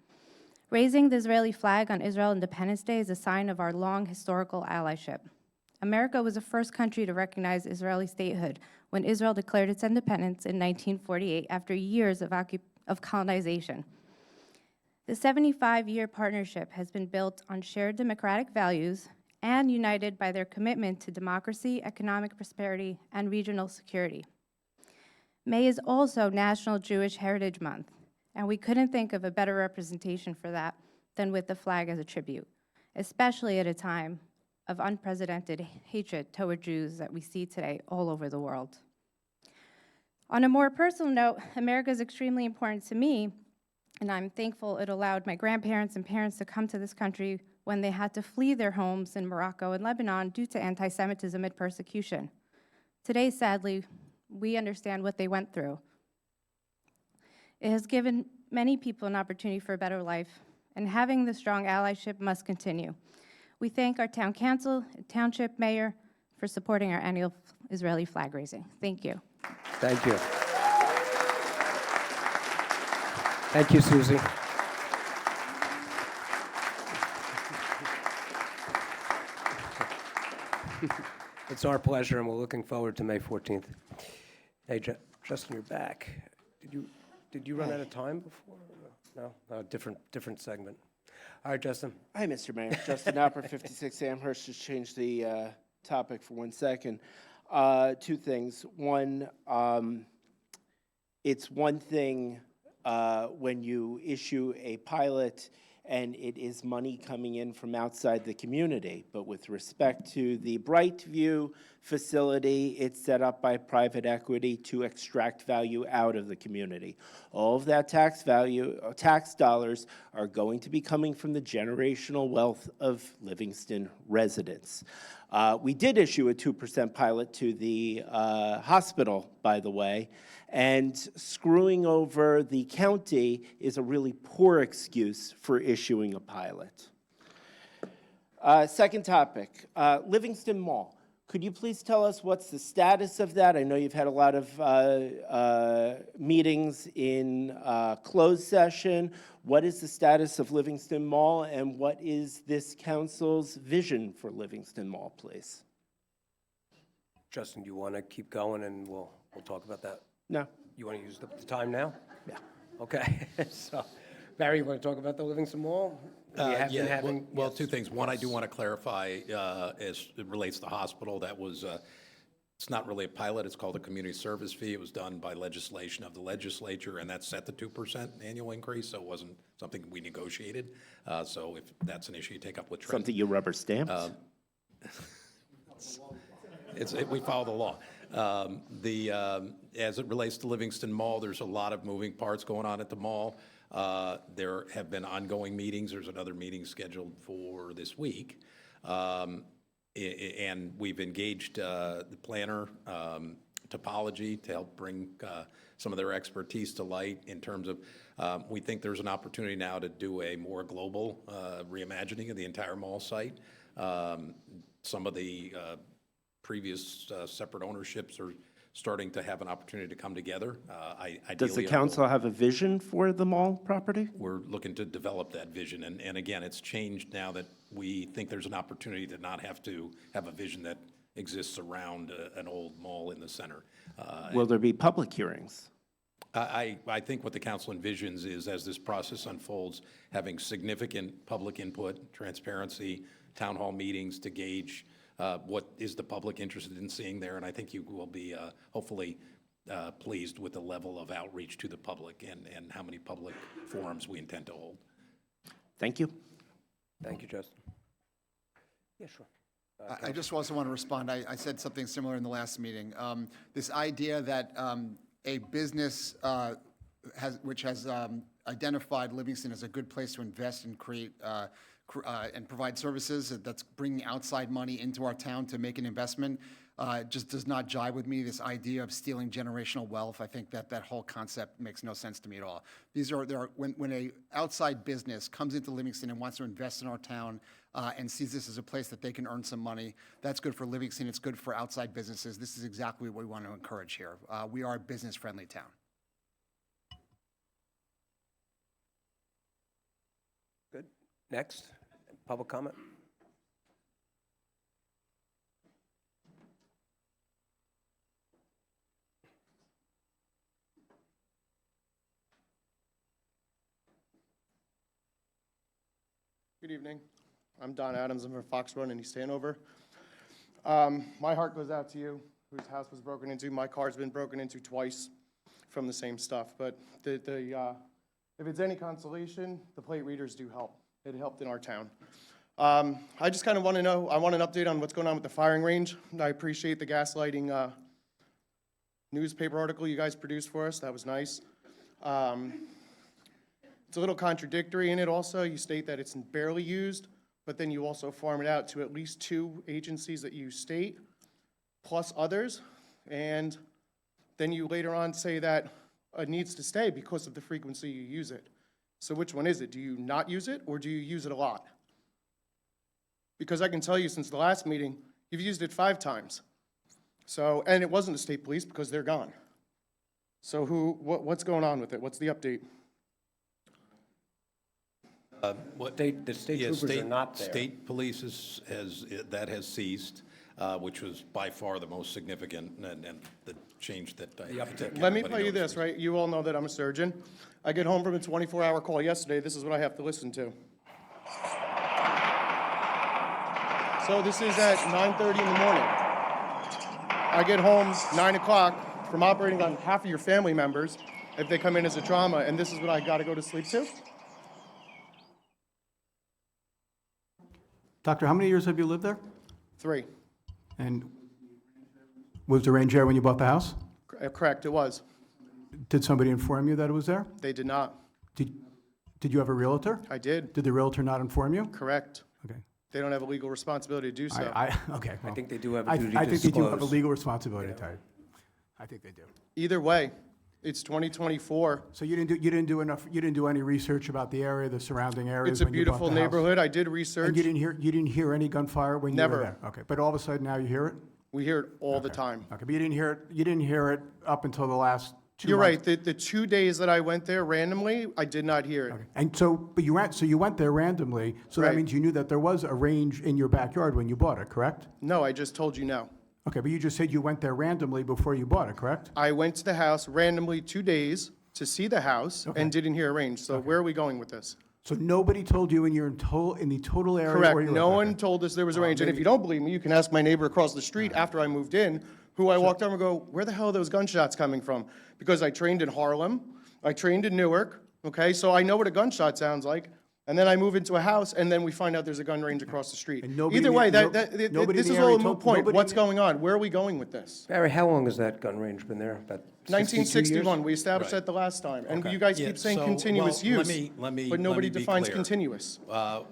Raising the Israeli flag on Israel Independence Day is a sign of our long historical allyship. America was the first country to recognize Israeli statehood when Israel declared its independence in 1948 after years of colonization. The 75-year partnership has been built on shared democratic values and united by their commitment to democracy, economic prosperity, and regional security. May is also National Jewish Heritage Month, and we couldn't think of a better representation for that than with the flag as a tribute, especially at a time of unprecedented hatred toward Jews that we see today all over the world. On a more personal note, America is extremely important to me, and I'm thankful it allowed my grandparents and parents to come to this country when they had to flee their homes in Morocco and Lebanon due to anti-Semitism and persecution. Today, sadly, we understand what they went through. It has given many people an opportunity for a better life, and having the strong allyship must continue. We thank our town council, township mayor for supporting our annual Israeli flag raising. Thank you. Thank you. Thank you, Susie. It's our pleasure, and we're looking forward to May 14th. Hey, Justin, you're back. Did you run out of time before? No? Different segment. All right, Justin. Hi, Mr. Mayor. Justin Opper, 56 Amherst. Just change the topic for 1 second. Two things. One, it's one thing when you issue a pilot and it is money coming in from outside the community. But with respect to the Brightview facility, it's set up by private equity to extract value out of the community. All of that tax dollars are going to be coming from the generational wealth of Livingston residents. We did issue a 2% pilot to the hospital, by the way, and screwing over the county is a really poor excuse for issuing a pilot. Second topic, Livingston Mall. Could you please tell us what's the status of that? I know you've had a lot of meetings in closed session. What is the status of Livingston Mall, and what is this council's vision for Livingston Mall, please? Justin, do you want to keep going, and we'll talk about that? No. You want to use the time now? Yeah. Okay. So, Barry, you want to talk about the Livingston Mall? We have been having- Well, two things. One, I do want to clarify, as it relates to the hospital, that was, it's not really a pilot, it's called a community service fee. It was done by legislation of the legislature, and that's set the 2% annual increase, so it wasn't something we negotiated. So if that's an issue you take up with Trent. Something you rubber stamped? We follow the law. As it relates to Livingston Mall, there's a lot of moving parts going on at the mall. There have been ongoing meetings. There's another meeting scheduled for this week. And we've engaged the planner, Topology, to help bring some of their expertise to light in terms of, we think there's an opportunity now to do a more global reimagining of the entire mall site. Some of the previous separate ownerships are starting to have an opportunity to come together. Does the council have a vision for the mall property? We're looking to develop that vision. And again, it's changed now that we think there's an opportunity to not have to have a vision that exists around an old mall in the center. Will there be public hearings? I think what the council envisions is, as this process unfolds, having significant public input, transparency, town hall meetings to gauge what is the public interested in seeing there. And I think you will be hopefully pleased with the level of outreach to the public and how many public forums we intend to hold. Thank you. Thank you, Justin. Yeah, sure. I just also want to respond. I said something similar in the last meeting. This idea that a business which has identified Livingston as a good place to invest and create and provide services, that's bringing outside money into our town to make an investment, just does not jive with me. This idea of stealing generational wealth, I think that whole concept makes no sense to me at all. When a outside business comes into Livingston and wants to invest in our town and sees this as a place that they can earn some money, that's good for Livingston. It's good for outside businesses. This is exactly what we want to encourage here. We are a business-friendly town. Good. Next, public comment. Good evening. I'm Don Adams. I'm from Fox Run in East Hanover. My heart goes out to you, whose house was broken into. My car's been broken into twice from the same stuff. But if it's any consolation, the plate readers do help. It helped in our town. I just kind of want to know, I want an update on what's going on with the firing range. I appreciate the gaslighting newspaper article you guys produced for us. That was nice. It's a little contradictory in it also. You state that it's barely used, but then you also farm it out to at least 2 agencies that you state, plus others. And then you later on say that it needs to stay because of the frequency you use it. So which one is it? Do you not use it, or do you use it a lot? Because I can tell you since the last meeting, you've used it 5 times. So, and it wasn't the state police because they're gone. So what's going on with it? What's the update? The state Yeah, troopers are not there. State police has ceased, which was by far the most significant and the change that I think Let me everybody tell you knows. this, right? You all know that I'm a surgeon. I get home from a 24-hour call yesterday. This is what I have to listen to. So this is at 9:30 in the morning. I get home 9 o'clock from operating on half of your family members if they come in as a trauma, and this is what I got to go to sleep to? Doctor, how many years have you lived there? 3. And was the range there when you bought the house? Correct, it was. Did somebody inform you that it was there? They did not. Did you have a realtor? I did. Did the realtor not inform you? Correct. Okay. They don't have a legal responsibility to do so. Okay. I well, think they do have a duty to I think they do have a disclose. legal responsibility to tell you. I think they do. Either way, it's 2024. So you didn't do any research about the area, the surrounding areas It's a when you bought beautiful the house? neighborhood. I did And research. you didn't hear any gunfire when you Never. were there? Okay, but all of a sudden now you hear it? We hear it all the time. Okay, but you didn't hear it up until the last 2 You're months? right. The 2 days that I went there randomly, I did not hear it. And so, but you went there randomly, so that Right. means you knew that there was a range in your backyard when you bought it, correct? No, I just told you no. Okay, but you just said you went there randomly before you bought it, correct? I went to the house randomly 2 days to see the house and didn't hear a range. So where are we going with this? So nobody told you in the total area Correct. where you No lived? one told us there was a range. And if you don't believe me, you can ask my neighbor across the street after I moved in, who I walked over and go, where the hell are those gunshots coming from? Because I trained in Harlem, I trained in Newark, okay? So I know what a gunshot sounds like. And then I move into a house, and then we find out there's a gun range across the street. nobody Either in way, the- nobody this in is the all area a moot told- point. nobody in What's the- going on? Where are we going with this? Barry, how long has that gun range been there? About 62 1961, years? we established Right. that the last time. And Okay. you guys Yeah, keep saying so, continuous well, use, let me but nobody be defines clear. continuous.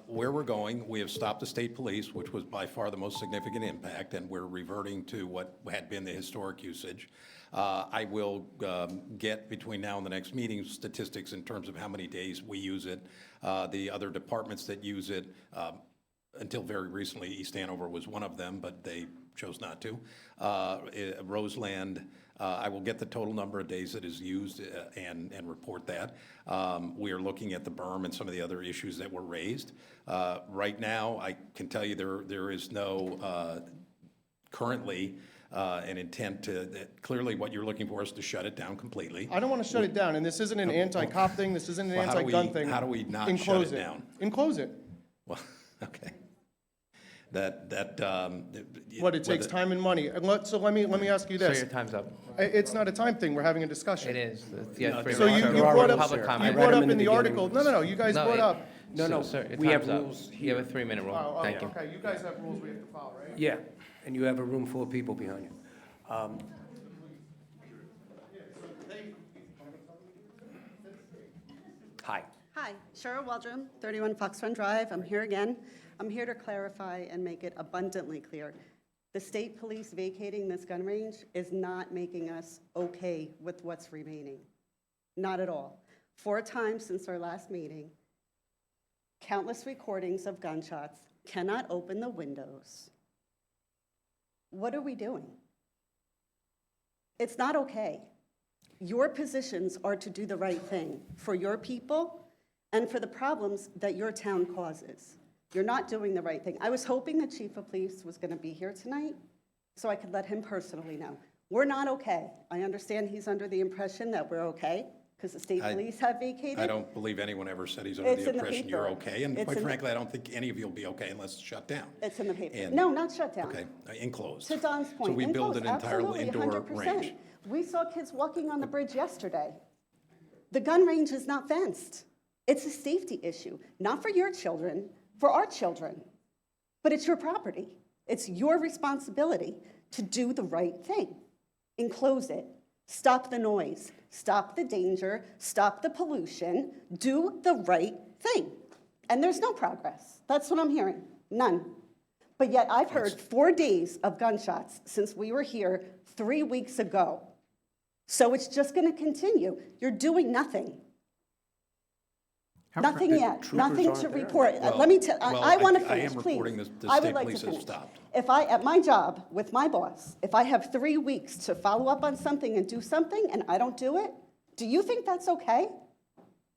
Where we're going, we have stopped the state police, which was by far the most significant impact, and we're reverting to what had been the historic usage. I will get between now and the next meeting statistics in terms of how many days we use it. The other departments that use it, until very recently, East Hanover was one of them, but they chose not to. Roseland, I will get the total number of days that is used and report that. We are looking at the berm and some of the other issues that were raised. Right now, I can tell you there is no currently an intent clearly what you're looking for is to shut it down completely. I don't want to shut it down, and this isn't an anti-cop thing, this isn't an Well, how do anti-gun we- thing. how do we not shut Enclose it down? Enclose it. Well, okay. What, What, it takes time and money. And so let me ask you So this. your time's up. It's not a time thing, we're having a discussion. It is. Yeah, So you There are brought rules up, there. you comment. brought I read up them in the beginning. article, no, you guys brought up. No, Sir, your we have time's up. rules You have a 3-minute rule. Oh, Thank you. okay, you guys have rules we have to follow, right? Yeah, and you have a room full of people behind you. Hi. Hi, Cheryl Weldrum, 31 Fox Run Drive. I'm here again. I'm here to clarify and make it abundantly clear. The state police vacating this gun range is not making us okay with what's remaining. Not at all. 4 times since our last meeting, countless recordings of gunshots, cannot open the windows. What are we doing? It's not okay. Your positions are to do the right thing for your people and for the problems that your town causes. You're not doing the right thing. I was hoping the chief of police was going to be here tonight so I could let him personally know. We're not okay. I understand he's under the impression that we're okay because the state police have vacated. I don't believe anyone ever said he's under It's the in the impression you're paper. okay, and It's quite in the- frankly, I don't think any of you will be okay unless it's shut down. It's in the paper. And- No, not shut down. Okay, enclosed. To Don's point. So we build an enclosed, entire absolutely, indoor 100%. range. We saw kids walking on the bridge yesterday. The gun range is not fenced. It's a safety issue, not for your children, for our children. But it's your property. It's your responsibility to do the right thing. Enclose it. Stop the noise. Stop the danger. Stop the pollution. Do the right thing. And there's no progress. That's what I'm hearing. None. But yet I've heard 4 days of gunshots since we were here 3 weeks ago. So it's just going to continue. You're doing nothing. Nothing yet. Nothing to report. Let me tell. I want to I finish, am please. reporting the I state would like to police has finish. stopped. If I, at my job with my boss, if I have 3 weeks to follow up on something and do something, and I don't do it, do you think that's okay?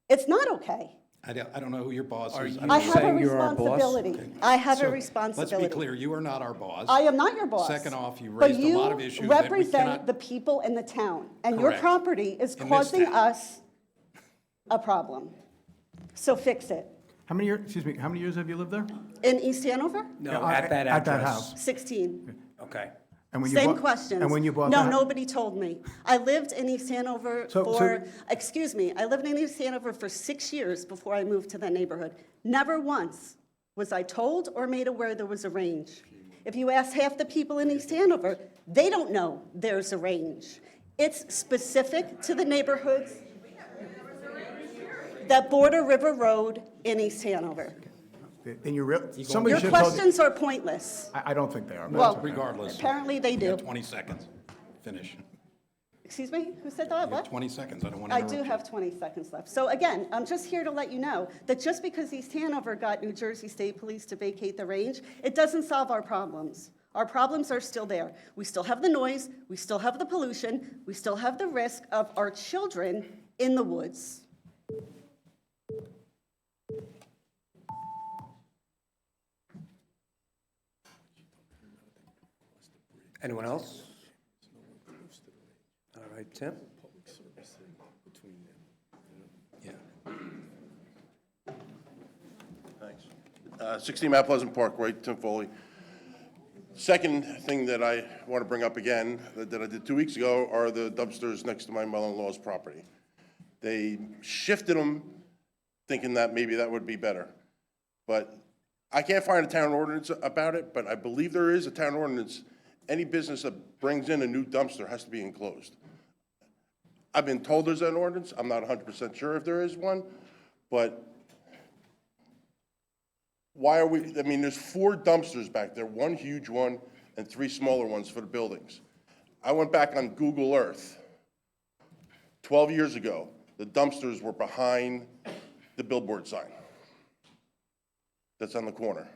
It's not okay. I don't know who your boss Are is. you don't I know. have a saying you're our boss? responsibility. I have a So, responsibility. Let's be clear, you are not our boss. I am not your boss. Second off, you But raised a lot of issues you that we represent cannot. the people in the town, and your Correct. property is In this causing town. us a problem. So fix it. How many years, excuse me, how many years have you lived there? In East Hanover, No, at that address. At that house? 16. Okay. And when you Same bought- questions. And when you bought No, that? nobody told me. I lived in East Hanover I lived in East Hanover for 6 years before I moved to that neighborhood. Never once was I told or made aware there was a range. If you ask half the people in East Hanover, they don't know there's a range. It's specific to the neighborhoods that border River Road in East Hanover. And somebody Your should have told you. questions are pointless. I don't think they are. Well, Regardless. apparently they You do. have 20 seconds. Finish. Excuse me? Who said that? You have What? 20 seconds. I don't want to I interrupt do you. have 20 seconds left. So again, I'm just here to let you know that just because East Hanover got New Jersey State Police to vacate the range, it doesn't solve our problems. Our problems are still there. We still have the noise, we still have the pollution, we still have the risk of our children in the woods. Anyone else? All right, Tim? Thanks. 16 Mount Pleasant Parkway, Tim Foley. Second thing that I want to bring up again, that I did 2 weeks ago, are the dumpsters next to my mother-in-law's property. They shifted them thinking that maybe that would be better. But I can't find a town ordinance about it, but I believe there is a town ordinance. Any business that brings in a new dumpster has to be enclosed. I've been told there's an ordinance. I'm not 100% sure if there is one, but why are we, I mean, there's 4 dumpsters back there, 1 huge one and 3 smaller ones for the buildings. I went back on Google Earth 12 years ago. The dumpsters were behind the billboard sign that's on the corner.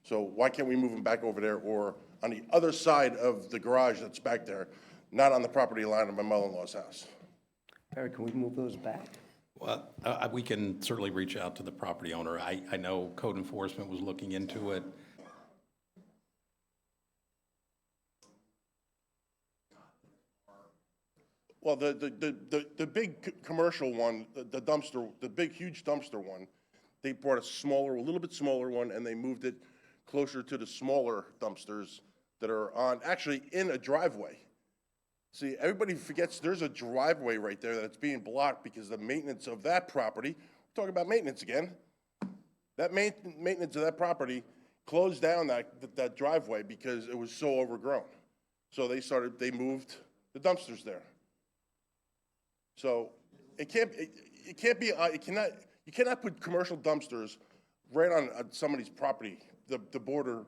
So why can't we move them back over there or on the other side of the garage that's back there, not on the property line of my mother-in-law's house? Barry, can we move those back? Well, we can certainly reach out to the property owner. I know code enforcement was looking into it. Well, the big commercial one, the dumpster, the big huge dumpster one, they brought a little bit smaller one, and they moved it closer to the smaller dumpsters that are actually in a driveway. See, everybody forgets there's a driveway right there that's being blocked because the maintenance of that property, we're talking about maintenance again, that maintenance of that property closed down that driveway because it was so overgrown. So they moved the dumpsters there. So you cannot put commercial dumpsters right on somebody's property, the border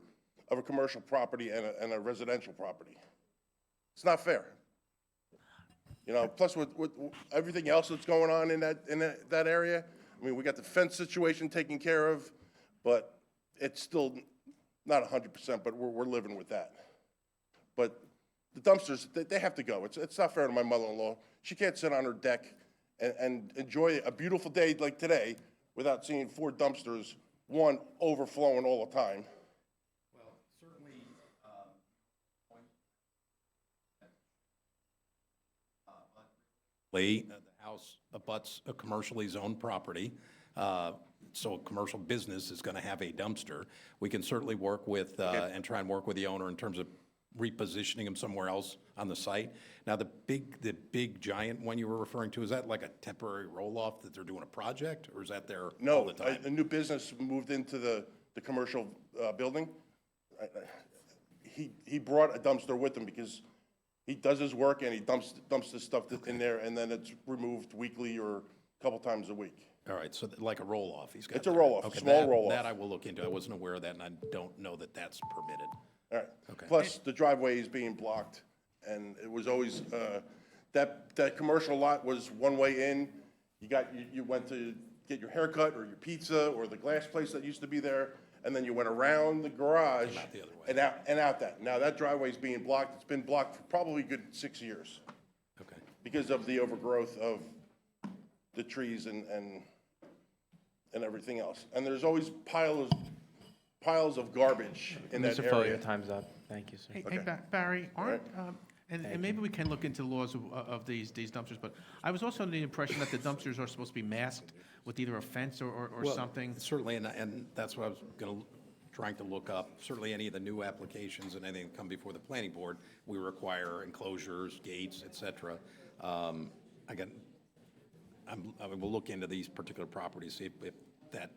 of a commercial property and a residential property. It's not fair. You know, plus with everything else that's going on in that area, I mean, we got the fence situation taken care of, but it's still not 100%, but we're living with that. But the dumpsters, they have to go. It's not fair to my mother-in-law. She can't sit on her deck and enjoy a beautiful day like today without seeing 4 dumpsters, one overflowing all the time. Well, certainly, the house abuts a commercially zoned property, so a commercial business is going to have a dumpster. We can certainly work with, and try and work with the owner in terms of repositioning them somewhere else on the site. Now, the big giant one you were referring to, is that like a temporary roll-off that they're doing a project, or is that there all the time? No, a new business moved into the commercial building. He brought a dumpster with him because he does his work and he dumps his stuff in there, and then it's removed weekly or a couple times a week. All right, so like a roll-off he's got. It's a there. roll-off, Okay, small roll-off. That I will look into. I wasn't aware of that, and I don't know that that's permitted. All right. Okay. Plus, the driveway is being blocked, and it was always, that commercial lot was one way in. You went to get your haircut or your pizza or the glass place that used to be there, and then you went around the garage and out that. Now, that driveway's being blocked. It's been blocked for probably a good 6 years. Okay. Because of the overgrowth of the trees and and everything else. And there's always piles of garbage in that Mr. Foley, your area. time's up. Thank you, sir. Hey, Okay. Barry, aren't, All and maybe we can look into laws of these dumpsters, but I was also under the impression that the dumpsters are supposed to be masked with either a fence or Well, something. Certainly, and that's what I was trying to look up. Certainly, any of the new applications and anything that come before the planning board, we require enclosures, gates, et cetera. Again, I will look into these particular properties, see if that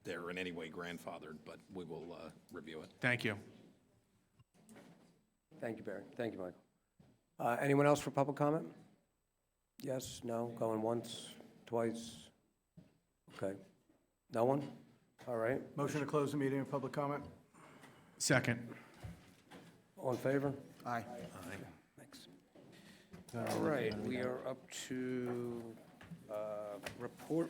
they're in any way grandfathered, but we will review it. Thank you. Thank you, Barry. Thank you, Michael. Anyone else for public comment? Yes, no, going once, twice? Okay. No one? All right. Motion to close the meeting of public comment? Second. All in favor? Aye. Thanks. All right, we are up to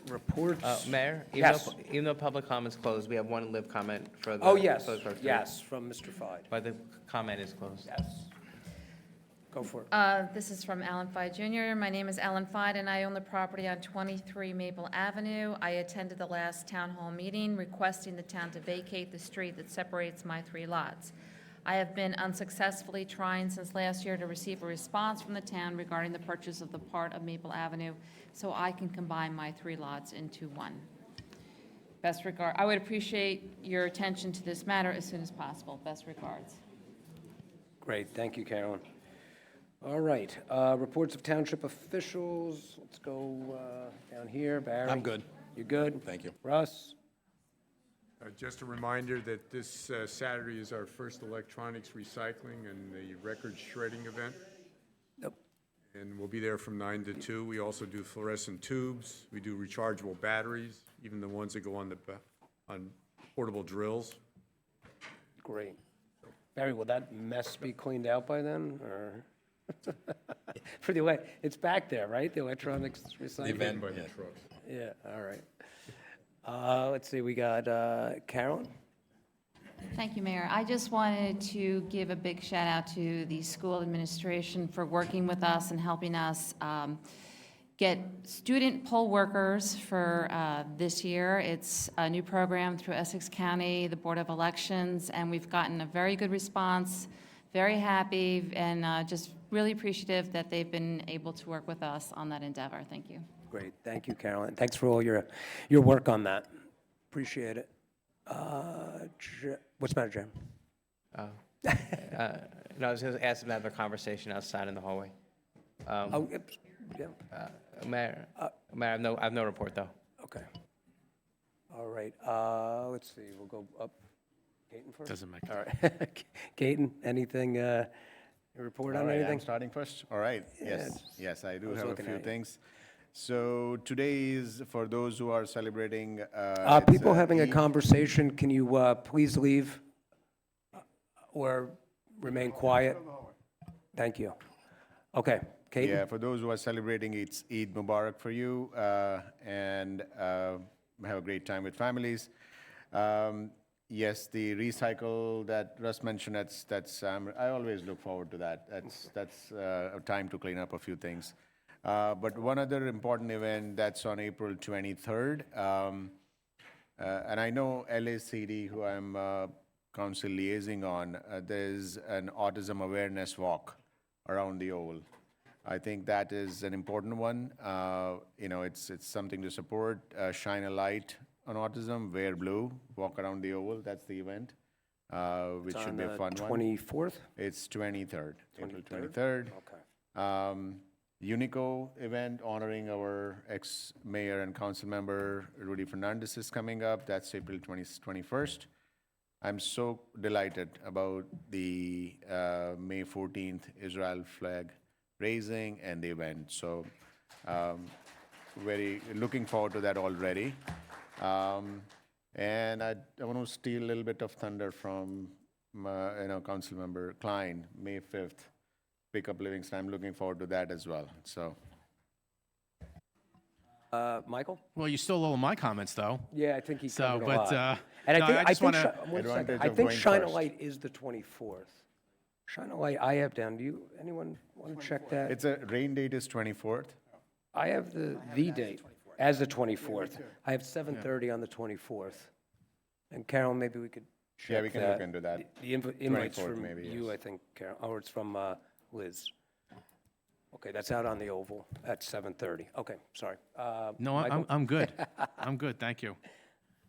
reports. Mayor? Yes. Even though public comment's closed, we have one live comment for the. Oh, yes, for the- yes, from Mr. Fide. But the comment is closed. Yes. Go for it. This is from Alan Fide Jr. My name is Alan Fide, and I own the property on 23 Maple Avenue. I attended the last town hall meeting requesting the town to vacate the street that separates my 3 lots. I have been unsuccessfully trying since last year to receive a response from the town regarding the purchase of the part of Maple Avenue so I can combine my 3 lots into one. Best regard, I would appreciate your attention to this matter as soon as possible. Best regards. Great, thank you, Carolyn. All right, reports of township officials. Let's go down here. Barry? I'm good. You good? Thank you. Russ? Just a reminder that this Saturday is our first electronics recycling and the record shredding event. Yep. And we'll be there from 9 to 2. We also do fluorescent tubes. We do rechargeable batteries, even the ones that go on on portable drills. Great. Barry, will that mess be cleaned out by then, or? For the it's back there, right? The electronics recycling? Event by the trucks. Yeah, all right. Let's see, we got Carolyn? Thank you, Mayor. I just wanted to give a big shout out to the school administration for working with us and helping us get student poll workers for this year. It's a new program through Essex County, the Board of Elections, and we've gotten a very good response, very happy, and just really appreciative that they've been able to work with us on that endeavor. Thank you. Great, thank you, Carolyn. Thanks for all your work on that. Appreciate it. What's the matter, Jim? No, I was going to ask them to have a conversation outside in the hallway. Yeah. Mayor, I have no report, though. Okay. All right, let's see, we'll go up. Gaten first? Doesn't make All right. Gaten, anything, report on All right, anything? I'm starting first? All right, Yeah, yes, I do was have a looking few at you. things. So today is, for those who are celebrating. People having a Eid. conversation, can you please leave or remain quiet? Thank you. Okay, Kate? Yeah, for those who are celebrating, it's Eid Mubarak for you, and have a great time with families. Yes, the recycle that Russ mentioned, that's I always look forward to that. That's a time to clean up a few things. But one other important event, that's on April 23rd. And I know LACD, who I'm council liaising on, there's an autism awareness walk around the Oval. I think that is an important one. It's something to support. Shine a light on autism, wear blue, walk around the Oval. That's the event, which should be a fun one. 24th? It's 23rd, April 23rd? 23rd. Okay. Unico event honoring our ex-mayor and council member Rudy Fernandez is coming up. That's April 21st. I'm so delighted about the May 14th Israel flag raising and the event. So very looking forward to that already. And I want to steal a little bit of thunder from council member Klein, May 5th. Pick up Livingston. I'm looking forward to that as well. So, Michael? Well, you stole all of my comments, though. Yeah, I think he So, covered a but, lot. And no, I just wanna- one second. Advantage I of think going Shine a first. Light is the 24th. Shine a Light, I have down. Anyone want to check that? it's a rain date is 24th. I have the date. As the 24th. I have 7:30 on the 24th. And Carol, maybe we could check that. Yeah, we can look into that. The invite's 24th from maybe, you, yes. I think, Carol, or it's from Liz. Okay, that's out on the Oval at 7:30. Okay, sorry. No, Michael? I'm good. I'm good, thank you.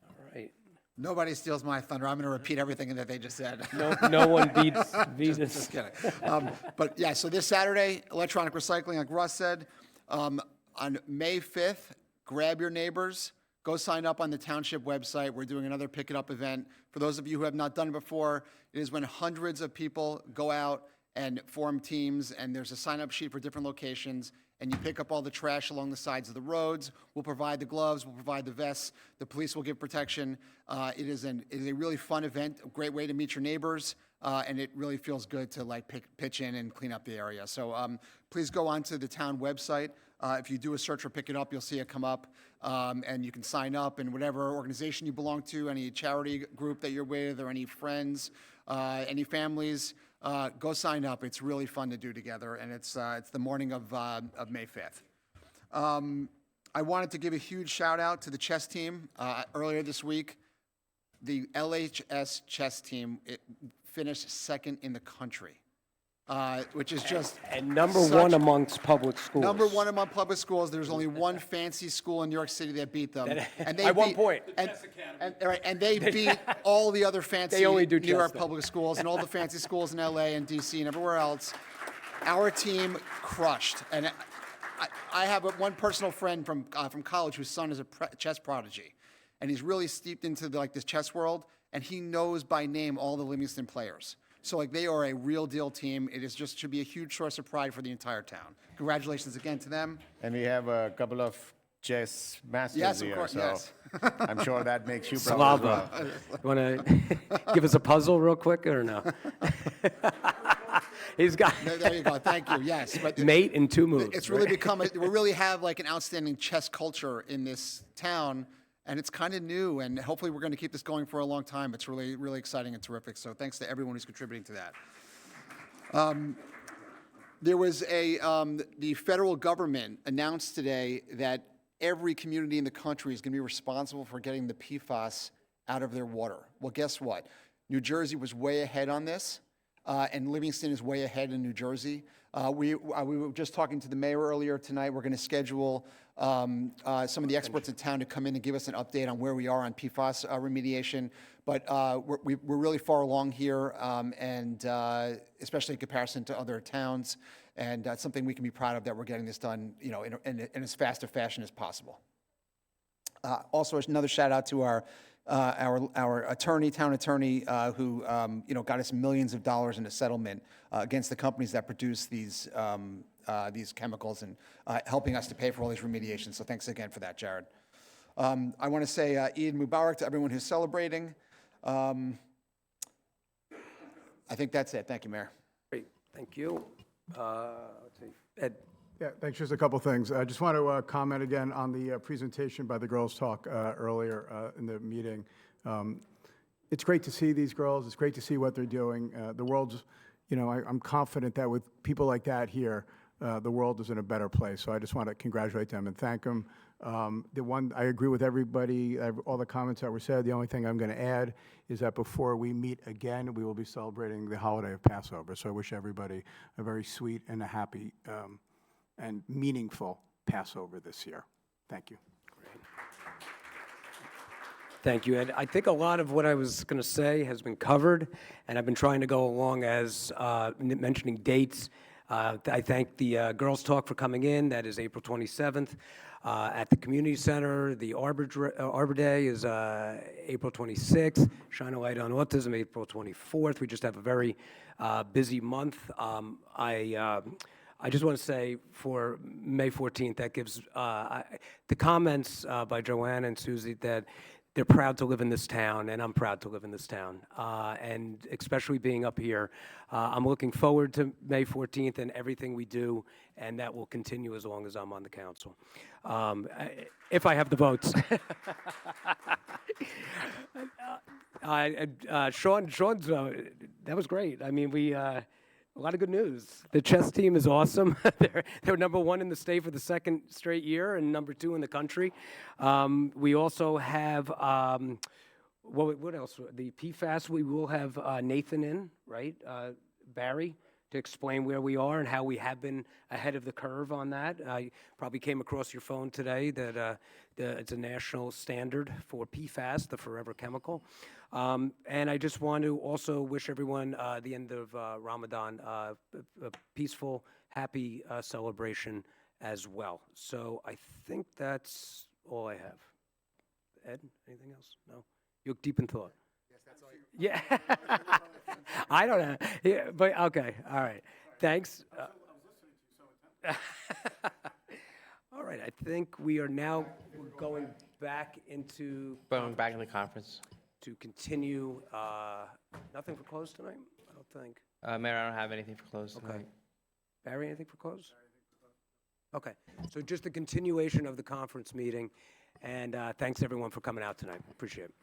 All right. Nobody steals my thunder. I'm going to repeat everything that they just said. No one beats Venus. Just kidding. But yeah, so this Saturday, electronic recycling, like Russ said, on May 5th, grab your neighbors, go sign up on the township website. We're doing another Pick It Up event. For those of you who have not done it before, it is when hundreds of people go out and form teams, and there's a sign-up sheet for different locations, and you pick up all the trash along the sides of the roads. We'll provide the gloves, we'll provide the vests, the police will give protection. It is a really fun event, a great way to meet your neighbors, and it really feels good to like pitch in and clean up the area. So please go onto the town website. If you do a search for Pick It Up, you'll see it come up, and you can sign up, and whatever organization you belong to, any charity group that you're with, or any friends, any families, go sign up. It's really fun to do together, and it's the morning of May 5th. I wanted to give a huge shout out to the chess team. Earlier this week, the LHS chess team finished second in the country, which is just And number one amongst public schools. Number one among public schools. There's only one fancy school in New York City that beat them. And they At one beat- point. And they beat all the other fancy They only do New York chess, though. public schools and all the fancy schools in LA and DC and everywhere else. Our team crushed. And I have one personal friend from college whose son is a chess prodigy. And he's really steeped into this chess world. And he knows by name all the Livingston players. So they are a real deal team. It is just should be a huge source of pride for the entire town. Congratulations again to them. And we have a couple of chess masters Yes, of here, course, so yes. I'm sure that makes you proud as Slava. well. You want to give us a puzzle real quick, or no? He's got There you go. Thank you. Yes. But mate in 2 moves. it's really right? become, we really have an outstanding chess culture in this town, and it's kind of new, and hopefully we're going to keep this going for a long time. It's really, really exciting and terrific. So thanks to everyone who's contributing to that. There was the federal government announced today that every community in the country is going to be responsible for getting the PFAS out of their water. Well, guess what? New Jersey was way ahead on this, and Livingston is way ahead in New Jersey. We were just talking to the mayor earlier tonight. We're going to schedule some of the experts in town to come in and give us an update on where we are on PFAS remediation. But we're really far along here, and especially in comparison to other towns. And that's something we can be proud of, that we're getting this done, in as fast a fashion as possible. Also, another shout out to our attorney, town attorney, who got us millions of dollars in a settlement against the companies that produce these chemicals, and helping us to pay for all these remediations. So thanks again for that, Jared. I want to say Eid Mubarak to everyone who's celebrating. I think that's it. Thank you, Mayor. Great, thank you. Let's see. Ed. Yeah, thanks. Just a couple things. I just want to comment again on the presentation by the Girls Talk earlier in the meeting. It's great to see these girls. It's great to see what they're doing. The world's, I'm confident that with people like that here, the world is in a better place. So I just want to congratulate them and thank them. I agree with everybody, all the comments that were said. The only thing I'm going to add is that before we meet again, we will be celebrating the holiday of Passover. So I wish everybody a very sweet and a happy and meaningful Passover this year. Thank you. Thank you, Ed. I think a lot of what I was going to say has been covered, and I've been trying to go along as mentioning dates. I thank the Girls Talk for coming in. That is April 27th. At the Community Center, the Arbor Day is April 26th. Shine a Light on Autism, April 24th. We just have a very busy month. I just want to say for May 14th, that gives the comments by Joanne and Susie that they're proud to live in this town, and I'm proud to live in this town. And especially being up here, I'm looking forward to May 14th and everything we do, and that will continue as long as I'm on the council. If I have the votes. Sean's, that was great. I mean, A lot of good news. The chess team is awesome. They're number one in the state for the second straight year and number two in the country. We also have, what else? The PFAS, we will have Nathan in, right? Barry, to explain where we are and how we have been ahead of the curve on that. You probably came across your phone today that it's a national standard for PFAS, the forever chemical. And I just want to also wish everyone the end of Ramadan a peaceful, happy celebration as well. So I think that's all I have. Ed, anything else? No? You're deep in thought. Yeah. I don't know. Yeah, but okay. All right. Thanks. All right. I think we are now going back into Going back in the conference. to continue. Nothing for close tonight? I don't think. Mayor, I don't have anything for close Okay. tonight. Barry, anything for close? Okay. So just the continuation of the conference meeting. And thanks everyone for coming out tonight. Appreciate it.